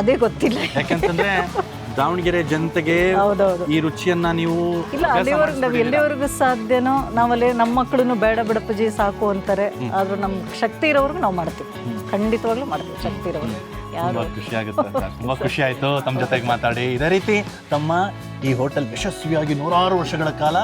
ಅದೇ ಗೊತ್ತಿಲ್ಲ. ಯಾಕಂತಂದ್ರೆ ದಾವಣಗೆರೆ ಜನತೆಗೆ ಈ ರುಚಿಯನ್ನ ನೀವು ಇಲ್ಲ, ಅಲ್ಲಿವರೆಗೂ ನಾವು ಎಲ್ಲಿವರೆಗೂ ಸಾಧ್ಯನೋ ನಾವಲ್ಲಿ ನಮ್ಮ ಮಕ್ಕಳು ಬೇಡ ಬಿಡಪ್ಪಜಿ ಸಾಕು ಅಂತಾರೆ. ಆದ್ರೂ ನಮ್ಗೆ ಶಕ್ತಿ ಇರೋವರೆಗೂ ನಾವು ಮಾಡ್ತೀವಿ, ಖಂಡಿತವಾಗ್ಲೂ ಮಾಡ್ತೀವಿ ಶಕ್ತಿ ಇರೋವರೆಗೂ. ತುಂಬಾ ಖುಷಿ ಆಗುತ್ತೆ ಸರ್, ತುಂಬಾ ಖುಷಿ ಆಯ್ತು ತಮ್ಮ ಜೊತೆಗೆ ಮಾತಾಡಿ. ಇದೇ ರೀತಿ ತಮ್ಮ ಈ ಹೋಟೆಲ್ ಯಶಸ್ವಿಯಾಗಿ 100 ವರ್ಷಗಳ ಕಾಲ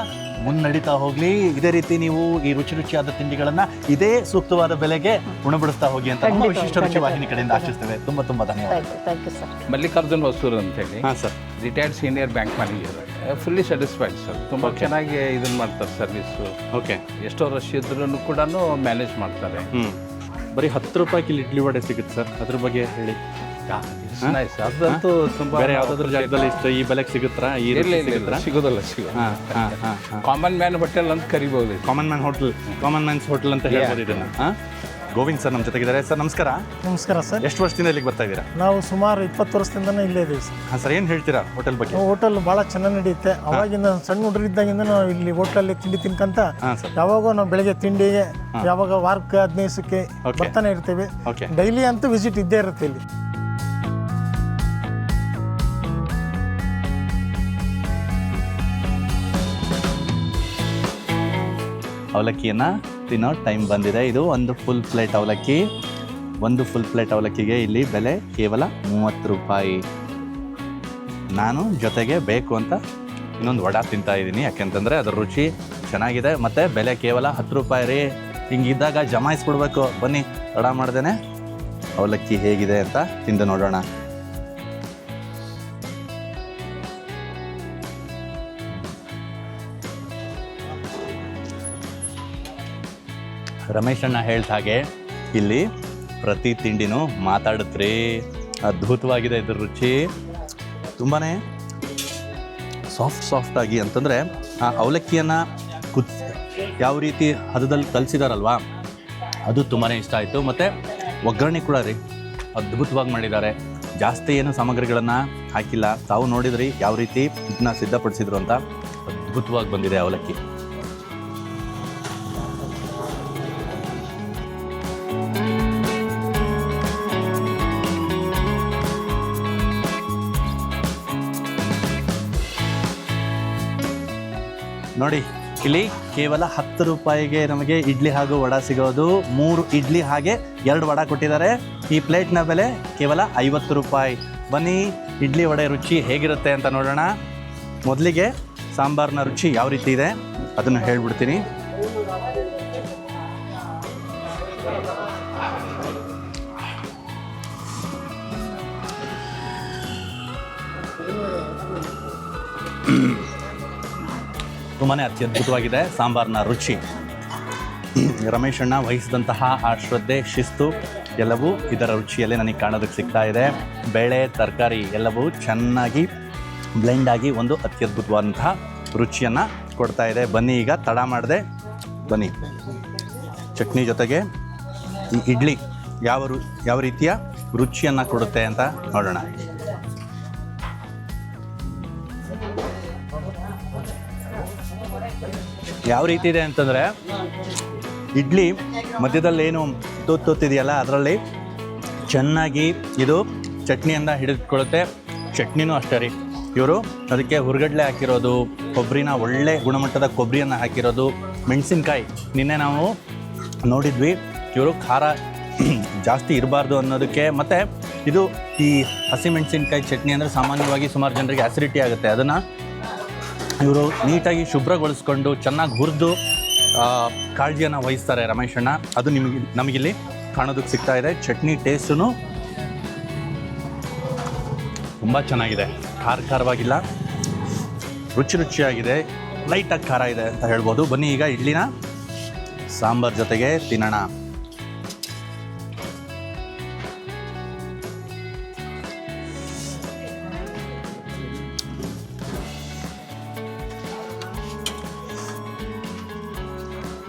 ಮುನ್ನಡೀತಾ ಹೋಗ್ಲಿ. ಇದೇ ರೀತಿ ನೀವು ಈ ರುಚಿಯಾದ ತಿಂಡಿಗಳನ್ನ ಇದೇ ಸೂಕ್ತವಾದ ಬೆಲೆಗೆ ಉಣಬಡಿಸ್ತಾ ಹೋಗಿ ಅಂತ ನಮ್ಮ ವಿಶಿಷ್ಟ ರುಚಿ ವಾಹಿನಿ ಕಡೆಯಿಂದ ಆಶಿಸ್ತೇವೆ. ತುಂಬಾ ಧನ್ಯವಾದ. Thank you sir. Mallikarjun Hosur ಅಂತ ಹೇಳಿ. ಹಾಂ sir. Retired senior bank manager. Fully satisfied sir, ತುಂಬ ಚೆನ್ನಾಗಿ ಇದನ್ನು ಮಾಡ್ತಾರೆ ಸರ್ವಿಸು. ಓಕೆ. ಎಷ್ಟೋ ರಶ್ ಇದ್ರೂ ಕೂಡ ಮ್ಯಾನೇಜ್ ಮಾಡ್ತಾರೆ. ಬರೀ 10 ರೂಪಾಯಿಗೆ ಇಡ್ಲಿ ವಡೆ ಸಿಗುತ್ತೆ ಸರ್, ಅದ್ರ ಬಗ್ಗೆ ಹೇಳಿ. ಅದಂತೂ ತುಂಬ ಬೇರೆ ಯಾವುದಾದ್ರೂ ಜಾಗದಲ್ಲಿ ಇಷ್ಟು ಈ ಬೆಲೆಗೆ ಸಿಗುತ್ತಾ? ಸಿಗೋದಲ್ಲ, ಕಾಮನ್ ಮ್ಯಾನ್ ಹೋಟೆಲ್ ಅಂತ ಕರಿಬಹುದು. ಕಾಮನ್ ಮ್ಯಾನ್ಸ್ ಹೋಟೆಲ್ ಅಂತ ಹೇಳ್ಬೋದು ಇದನ್ನ. ಗೋವಿಂದ್ ಸರ್ ನಮ್ಮ ಜೊತೆಗಿದ್ದಾರೆ. ಸರ್ ನಮಸ್ಕಾರ. ನಮಸ್ಕಾರ ಸರ್. ಎಷ್ಟು ವರ್ಷದಿಂದ ಇಲ್ಲಿಗೆ ಬರ್ತಾ ಇದ್ದೀರಾ? ನಾವು ಸುಮಾರು 20 ವರ್ಷದಿಂದನೇ ಇಲ್ಲೇ ಇದ್ದೀವಿ ಸರ್. ಹಾಂ ಸರ್, ಏನು ಹೇಳ್ತೀರಾ ಹೋಟೆಲ್ ಬಗ್ಗೆ? ಹೋಟೆಲ್ ಭಾಳ ಚೆನ್ನಾಗಿ ನಡೆಯುತ್ತೆ. ಅವಾಗಿಂದ ಸಣ್ಣ ಹುಡುಗರಿದ್ದಾಗಿಂದ ನಾವು ಇಲ್ಲಿ ಹೋಟೆಲಲ್ಲಿ ತಿಂಡಿ ತಿನ್ಕಂತ ಯಾವಾಗೋ ನಾವು ಬೆಳಗ್ಗೆ ತಿಂಡಿಗೆ ಯಾವಾಗ ವಾರಕ್ಕೆ 15 ದಿವಸಕ್ಕೆ ಬರ್ತಾನೆ ಇರ್ತೀವಿ. ಡೈಲಿ ಅಂತೂ ವಿಸಿಟ್ ಇದ್ದೇ ಇರುತ್ತೆ ಇಲ್ಲಿ. ಅವಲಕ್ಕಿಯನ್ನು ತಿನ್ನೋ ಟೈಮ್ ಬಂದಿದೆ. ಇದು ಒಂದು ಫುಲ್ ಪ್ಲೇಟ್ ಅವಲಕ್ಕಿ. ಒಂದು ಫುಲ್ ಪ್ಲೇಟ್ ಅವಲಕ್ಕಿಗೆ ಇಲ್ಲಿ ಬೆಲೆ ಕೇವಲ 30 ರೂಪಾಯಿ. ನಾನು ಜೊತೆಗೆ ಬೇಕು ಅಂತ ಇನ್ನೊಂದು ವಡ ತಿಂತಾ ಇದ್ದೀನಿ, ಯಾಕೆಂತಂದರೆ ಅದರ ರುಚಿ ಚೆನ್ನಾಗಿದೆ ಮತ್ತು ಬೆಲೆ ಕೇವಲ 10 ರೂಪಾಯಿ ರೀ. ಹಿಂಗಿದ್ದಾಗ ಜಮಾಯಿಸ್ಬಿಡ್ಬೇಕು. ಬನ್ನಿ, ತಡ ಮಾಡ್ದೇನೆ ಅವಲಕ್ಕಿ ಹೇಗಿದೆ ಅಂತ ತಿಂದು ನೋಡೋಣ. ರಮೇಶ್ ಅಣ್ಣ ಹೇಳ್ದ ಹಾಗೆ ಇಲ್ಲಿ ಪ್ರತಿ ತಿಂಡಿನೂ ಮಾತಾಡುತ್ತೀರಿ. ಅದ್ಭುತವಾಗಿದೆ ಇದ್ರ ರುಚಿ, ತುಂಬಾ ಸಾಫ್ಟಾಗಿ. ಅಂತಂದರೆ ಆ ಅವಲಕ್ಕಿಯನ್ನು ಯಾವ ರೀತಿ ಹದದಲ್ಲಿ ಕಲಿಸಿದಾರಲ್ವಾ, ಅದು ತುಂಬಾ ಇಷ್ಟ ಆಯಿತು. ಮತ್ತು ಒಗ್ಗರಣೆ ಕೂಡ ರೀ ಅದ್ಭುತವಾಗಿ ಮಾಡಿದ್ದಾರೆ. ಜಾಸ್ತಿ ಏನು ಸಾಮಗ್ರಿಗಳನ್ನು ಹಾಕಿಲ್ಲ. ತಾವು ನೋಡಿದ್ರಿ ಯಾವ ರೀತಿ ಇದನ್ನ ಸಿದ್ಧಪಡಿಸಿದ್ರು ಅಂತ. ಅದ್ಭುತವಾಗಿ ಬಂದಿದೆ ಅವಲಕ್ಕಿ. ನೋಡಿ, ಇಲ್ಲಿ ಕೇವಲ 10 ರೂಪಾಯಿಗೆ ನಮಗೆ ಇಡ್ಲಿ ಹಾಗೂ ವಡ ಸಿಗೋದು. 3 ಇಡ್ಲಿ ಹಾಗೆ 2 ವಡ ಕೊಟ್ಟಿದ್ದಾರೆ. ಈ ಪ್ಲೇಟ್ನ ಬೆಲೆ ಕೇವಲ 50 ರೂಪಾಯಿ. ಬನ್ನಿ, ಇಡ್ಲಿ ವಡೆ ರುಚಿ ಹೇಗಿರುತ್ತೆ ಅಂತ ನೋಡೋಣ. ಮೊದಲಿಗೆ ಸಾಂಬಾರಿನ ರುಚಿ ಯಾವ ರೀತಿ ಇದೆ ಅದನ್ನು ಹೇಳ್ಬಿಡ್ತೀನಿ. ತುಂಬಾ ಅತ್ಯದ್ಭುತವಾಗಿದೆ ಸಾಂಬಾರಿನ ರುಚಿ. ರಮೇಶ್ ಅಣ್ಣ ವಹಿಸಿದಂತಹ ಆ ಶ್ರದ್ಧೆ, ಶಿಸ್ತು ಎಲ್ಲವೂ ಇದರ ರುಚಿಯಲ್ಲೇ ನನಗೆ ಕಾಣೋದಕ್ಕೆ ಸಿಗ್ತಾ ಇದೆ. ಬೇಳೆ, ತರಕಾರಿ ಎಲ್ಲವೂ ಚೆನ್ನಾಗಿ ಬ್ಲೆಂಡ್ ಆಗಿ ಒಂದು ಅತ್ಯದ್ಭುತವಾದಂತಹ ರುಚಿಯನ್ನು ಕೊಡ್ತಾ ಇದೆ. ಬನ್ನಿ, ಈಗ ತಡ ಮಾಡದೆ ಬನ್ನಿ, ಚಟ್ನಿ ಜೊತೆಗೆ ಈ ಇಡ್ಲಿ ಯಾವ ರೀತಿಯ ರುಚಿಯನ್ನು ಕೊಡುತ್ತೆ ಅಂತ ನೋಡೋಣ. ಯಾವ ರೀತಿ ಇದೆ ಅಂತಂದರೆ ಇಡ್ಲಿ ಮಧ್ಯದಲ್ಲಿ ಏನು ತೂತಿದೆಯಲ್ಲ ಅದರಲ್ಲಿ ಚೆನ್ನಾಗಿ ಇದು ಚಟ್ನಿಯಿಂದ ಹಿಡಿದುಕೊಳ್ಳುತ್ತೆ. ಚಟ್ನಿನೂ ಅಷ್ಟೇ ರೀ, ಇವರು ಅದಕ್ಕೆ ಹುರ್ಗಡ್ಲೆ ಹಾಕಿರೋದು, ಕೊಬ್ಬರಿನ ಒಳ್ಳೆ ಗುಣಮಟ್ಟದ ಕೊಬ್ಬರಿಯನ್ನು ಹಾಕಿರೋದು, ಮೆಣಸಿನ್ಕಾಯಿ ನಿನ್ನೆ ನಾವು ನೋಡಿದ್ವಿ, ಇವರು ಖಾರ ಜಾಸ್ತಿ ಇರಬಾರ್ದು ಅನ್ನೋದಕ್ಕೆ. ಮತ್ತು ಇದು ಈ ಹಸಿಮೆಣಸಿನ್ಕಾಯಿ ಚಟ್ನಿ ಅಂದರೆ ಸಾಮಾನ್ಯವಾಗಿ ಸುಮಾರು ಜನರಿಗೆ ಆ್ಯಸಿಡಿಟಿ ಆಗುತ್ತೆ, ಅದನ್ನು ಇವರು ನೀಟಾಗಿ ಶುಭ್ರಗೊಳಿಸ್ಕೊಂಡು ಚೆನ್ನಾಗಿ ಹುರಿದು ಕಾಳಜಿಯನ್ನು ವಹಿಸ್ತಾರೆ ರಮೇಶ್ ಅಣ್ಣ. ಅದು ನಮಗಿಲ್ಲಿ ಕಾಣೋದಕ್ಕೆ ಸಿಗ್ತಾ ಇದೆ. ಚಟ್ನಿ ಟೇಸ್ಟೂ ತುಂಬ ಚೆನ್ನಾಗಿದೆ, ಖಾರವಾಗಿಲ್ಲ, ರುಚಿಯಾಗಿದೆ, ಲೈಟಾಗಿ ಖಾರ ಇದೆ ಅಂತ ಹೇಳ್ಬೋದು. ಬನ್ನಿ ಈಗ ಇಡ್ಲಿನ ಸಾಂಬಾರ್ ಜೊತೆಗೆ ತಿನ್ನೋಣ.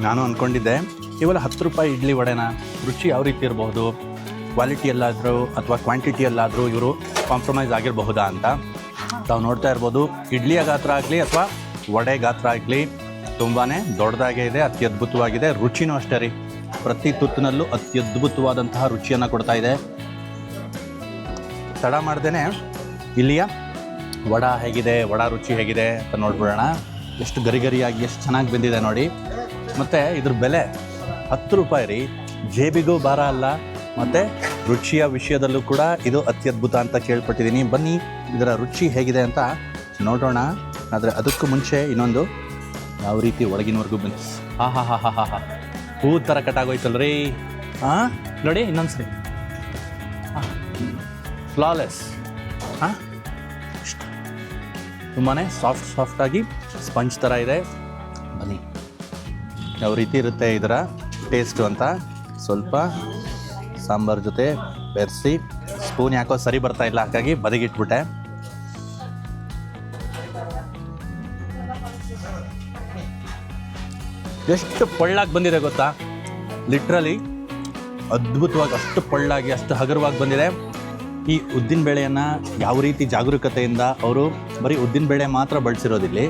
ನಾನು ಅಂದ್ಕೊಂಡಿದ್ದೆ ಕೇವಲ 10 ರೂಪಾಯಿ ಇಡ್ಲಿ ವಡೆನ ರುಚಿ ಯಾವ ರೀತಿ ಇರಬಹುದು, ಕ್ವಾಲಿಟಿಯಲ್ಲಾದರೂ ಅಥವಾ ಕ್ವಾಂಟಿಟಿಯಲ್ಲಾದರೂ ಇವರು ಕಾಂಪ್ರಮೈಸ್ ಆಗಿರಬಹುದಾ ಅಂತ. ತಾವು ನೋಡ್ತಾ ಇರ್ಬೋದು, ಇಡ್ಲಿಯ ಗಾತ್ರ ಆಗಲಿ ಅಥವಾ ವಡೆ ಗಾತ್ರ ಆಗಲಿ ತುಂಬಾ ದೊಡ್ಡದಾಗೇ ಇದೆ, ಅತ್ಯದ್ಭುತವಾಗಿದೆ. ರುಚಿನೂ ಅಷ್ಟೇ ರೀ, ಪ್ರತಿ ತುತ್ತಿನಲ್ಲೂ ಅತ್ಯದ್ಭುತವಾದಂತಹ ರುಚಿಯನ್ನು ಕೊಡ್ತಾ ಇದೆ. ತಡ ಮಾಡ್ದೇ ಇಲ್ಲಿಯ ವಡಾ ಹೇಗಿದೆ, ವಡಾ ರುಚಿ ಹೇಗಿದೆ ಅಂತ ನೋಡ್ಬಿಡೋಣ. ಎಷ್ಟು ಗರಿಗರಿಯಾಗಿ ಎಷ್ಟು ಚೆನ್ನಾಗಿ ಬಂದಿದೆ ನೋಡಿ. ಮತ್ತು ಇದ್ರ ಬೆಲೆ 10 ರೂಪಾಯಿ ರೀ, ಜೇಬಿಗೂ ಭಾರ ಅಲ್ಲ, ಮತ್ತು ರುಚಿಯ ವಿಷಯದಲ್ಲೂ ಕೂಡ ಇದು ಅತ್ಯದ್ಭುತ ಅಂತ ಕೇಳ್ಪಟ್ಟಿದ್ದೀನಿ. ಬನ್ನಿ ಇದರ ರುಚಿ ಹೇಗಿದೆ ಅಂತ ನೋಡೋಣ. ಆದರೆ ಅದಕ್ಕೂ ಮುಂಚೆ ಇನ್ನೊಂದು ಯಾವ ರೀತಿ ಒಳಗಿನವರೆಗೂ ಬಂದು ಹಾ ಹೂ ಥರ ಕಟ್ಟಾಗೋಯ್ತಲ್ರಿ. ನೋಡಿ ಇನ್ನೊಂದು ಸರಿ, ಫ್ಲಾಲೆಸ್, ತುಂಬಾ ಸಾಫ್ಟಾಗಿ ಸ್ಪಂಜ್ ಥರ ಇದೆ. ಬನ್ನಿ ಯಾವ ರೀತಿ ಇರುತ್ತೆ ಇದರ ಟೇಸ್ಟು ಅಂತ ಸ್ವಲ್ಪ ಸಾಂಬಾರು ಜೊತೆ ಬೆರೆಸಿ. ಸ್ಪೂನ್ ಯಾಕೋ ಸರಿ ಬರ್ತಾ ಇಲ್ಲ, ಹಾಗಾಗಿ ಬದಿಗಿಟ್ಬಿಟ್ಟೆ. ಎಷ್ಟು ಪೊಳ್ಳಾಗಿ ಬಂದಿದೆ ಗೊತ್ತಾ, ಲಿಟ್ರಲಿ ಅದ್ಭುತವಾಗಿ, ಅಷ್ಟು ಪೊಳ್ಳಾಗಿ ಅಷ್ಟು ಹಗುರವಾಗಿ ಬಂದಿದೆ. ಈ ಉದ್ದಿನಬೇಳೆಯನ್ನು ಯಾವ ರೀತಿ ಜಾಗರೂಕತೆಯಿಂದ ಅವರು ಬರೀ ಉದ್ದಿನಬೇಳೆ ಮಾತ್ರ ಬಳಸಿರೋದಿಲ್ಲಿ,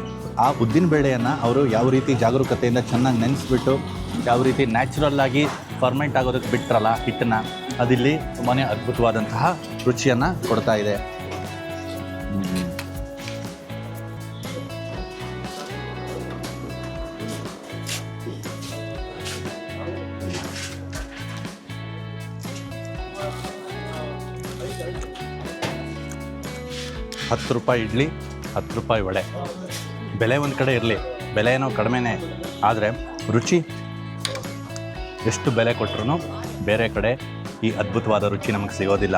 ಆ ಉದ್ದಿನಬೇಳೆಯನ್ನು ಅವರು ಯಾವ ರೀತಿ ಜಾಗರೂಕತೆಯಿಂದ ಚೆನ್ನಾಗಿ ನೆನೆಸ್ಬಿಟ್ಟು ಯಾವ ರೀತಿ ನ್ಯಾಚುರಲ್ ಆಗಿ ಫರ್ಮೆಂಟ್ ಆಗೋದಕ್ಕೆ ಬಿಟ್ರಲ್ಲ ಹಿಟ್ಟನ್ನು, ಅದಿಲ್ಲಿ ತುಂಬಾ ಅದ್ಭುತವಾದಂತಹ ರುಚಿಯನ್ನು ಕೊಡ್ತಾ ಇದೆ. ₹10 ಇಡ್ಲಿ, ₹10 ವಡೆ. ಬೆಲೆ ಒಂದು ಕಡೆ ಇರಲಿ, ಬೆಲೆ ಏನೋ ಕಡಿಮೆನೇ, ಆದರೆ ರುಚಿ ಎಷ್ಟು ಬೆಲೆ ಕೊಟ್ಟರು ಬೇರೆ ಕಡೆ ಈ ಅದ್ಭುತವಾದ ರುಚಿ ನಮಗೆ ಸಿಗೋದಿಲ್ಲ.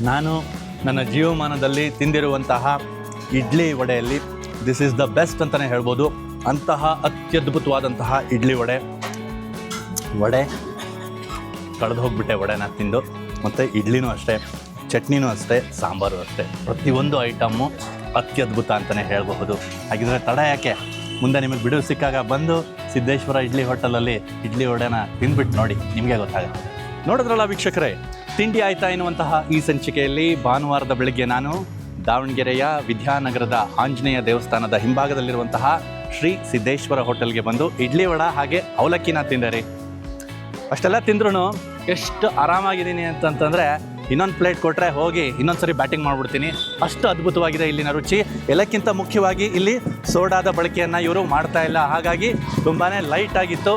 ನಾನು ನನ್ನ ಜೀವಮಾನದಲ್ಲಿ ತಿಂದಿರುವಂತಹ ಇಡ್ಲಿ ವಡೆಯಲ್ಲಿ ದಿಸ್ ಈಸ್ ದ ಬೆಸ್ಟ್ ಅಂತಲೇ ಹೇಳ್ಬೋದು. ಅಂತಹ ಅತ್ಯದ್ಭುತವಾದಂತಹ ಇಡ್ಲಿ ವಡೆ ಕಳೆದು ಹೋಗ್ಬಿಟ್ಟೆ ವಡೆನ ತಿಂದು. ಮತ್ತು ಇಡ್ಲಿನೂ ಅಷ್ಟೇ, ಚಟ್ನಿನೂ ಅಷ್ಟೇ, ಸಾಂಬಾರು ಅಷ್ಟೇ, ಪ್ರತಿಯೊಂದು ಐಟಮ್ಮು ಅತ್ಯದ್ಭುತ ಅಂತಲೇ ಹೇಳಬಹುದು. ಹಾಗಿದ್ರೆ ತಡ ಯಾಕೆ, ಮುಂದೆ ನಿಮಗೆ ಬಿಡುವು ಸಿಕ್ಕಾಗ ಬಂದು ಸಿದ್ದೇಶ್ವರ ಇಡ್ಲಿ ಹೋಟೆಲಲ್ಲಿ ಇಡ್ಲಿ ವಡೆನ ತಿಂದ್ಬಿಟ್ಟು ನೋಡಿ, ನಿಮಗೆ ಗೊತ್ತಾಗುತ್ತೆ. ನೋಡಿದ್ರಲ್ಲ ವೀಕ್ಷಕರೇ, ತಿಂಡಿ ಆಯ್ತಾ ಎನ್ನುವಂತಹ ಈ ಸಂಚಿಕೆಯಲ್ಲಿ ಭಾನುವಾರದ ಬೆಳಗ್ಗೆ ನಾನು ದಾವಣಗೆರೆಯ ವಿದ್ಯಾನಗರದ ಆಂಜನೇಯ ದೇವಸ್ಥಾನದ ಹಿಂಭಾಗದಲ್ಲಿರುವಂತಹ ಶ್ರೀ ಸಿದ್ದೇಶ್ವರ ಹೋಟೆಲ್ಗೆ ಬಂದು ಇಡ್ಲಿ ವಡ ಹಾಗೆ ಅವಲಕ್ಕಿನ ತಿಂದೆ ರೀ. ಅಷ್ಟೆಲ್ಲ ತಿಂದ್ರೂ ಎಷ್ಟು ಆರಾಮಾಗಿದ್ದೀನಿ ಅಂತಂತಂದರೆ ಇನ್ನೊಂದು ಪ್ಲೇಟ್ ಕೊಟ್ಟರೆ ಹೋಗಿ ಇನ್ನೊಂದು ಸರಿ ಬ್ಯಾಟಿಂಗ್ ಮಾಡಿಬಿಡ್ತೀನಿ, ಅಷ್ಟು ಅದ್ಭುತವಾಗಿದೆ ಇಲ್ಲಿನ ರುಚಿ. ಎಲ್ಲಕ್ಕಿಂತ ಮುಖ್ಯವಾಗಿ ಇಲ್ಲಿ ಸೋಡಾದ ಬಳಕೆಯನ್ನು ಇವರು ಮಾಡ್ತಾ ಇಲ್ಲ, ಹಾಗಾಗಿ ತುಂಬಾ ಲೈಟಾಗಿತ್ತು.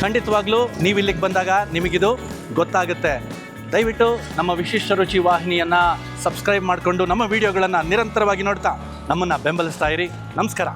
ಖಂಡಿತವಾಗ್ಲೂ ನೀವು ಇಲ್ಲಿಗೆ ಬಂದಾಗ ನಿಮಗಿದು ಗೊತ್ತಾಗುತ್ತೆ. ದಯವಿಟ್ಟು ನಮ್ಮ ವಿಶಿಷ್ಟ ರುಚಿ ವಾಹಿನಿಯನ್ನು ಸಬ್ಸ್ಕ್ರೈಬ್ ಮಾಡಿಕೊಂಡು ನಮ್ಮ ವಿಡಿಯೋಗಳನ್ನು ನಿರಂತರವಾಗಿ ನೋಡ್ತಾ ನಮ್ಮನ್ನು ಬೆಂಬಲಿಸ್ತಾ ಇರಿ. ನಮಸ್ಕಾರ.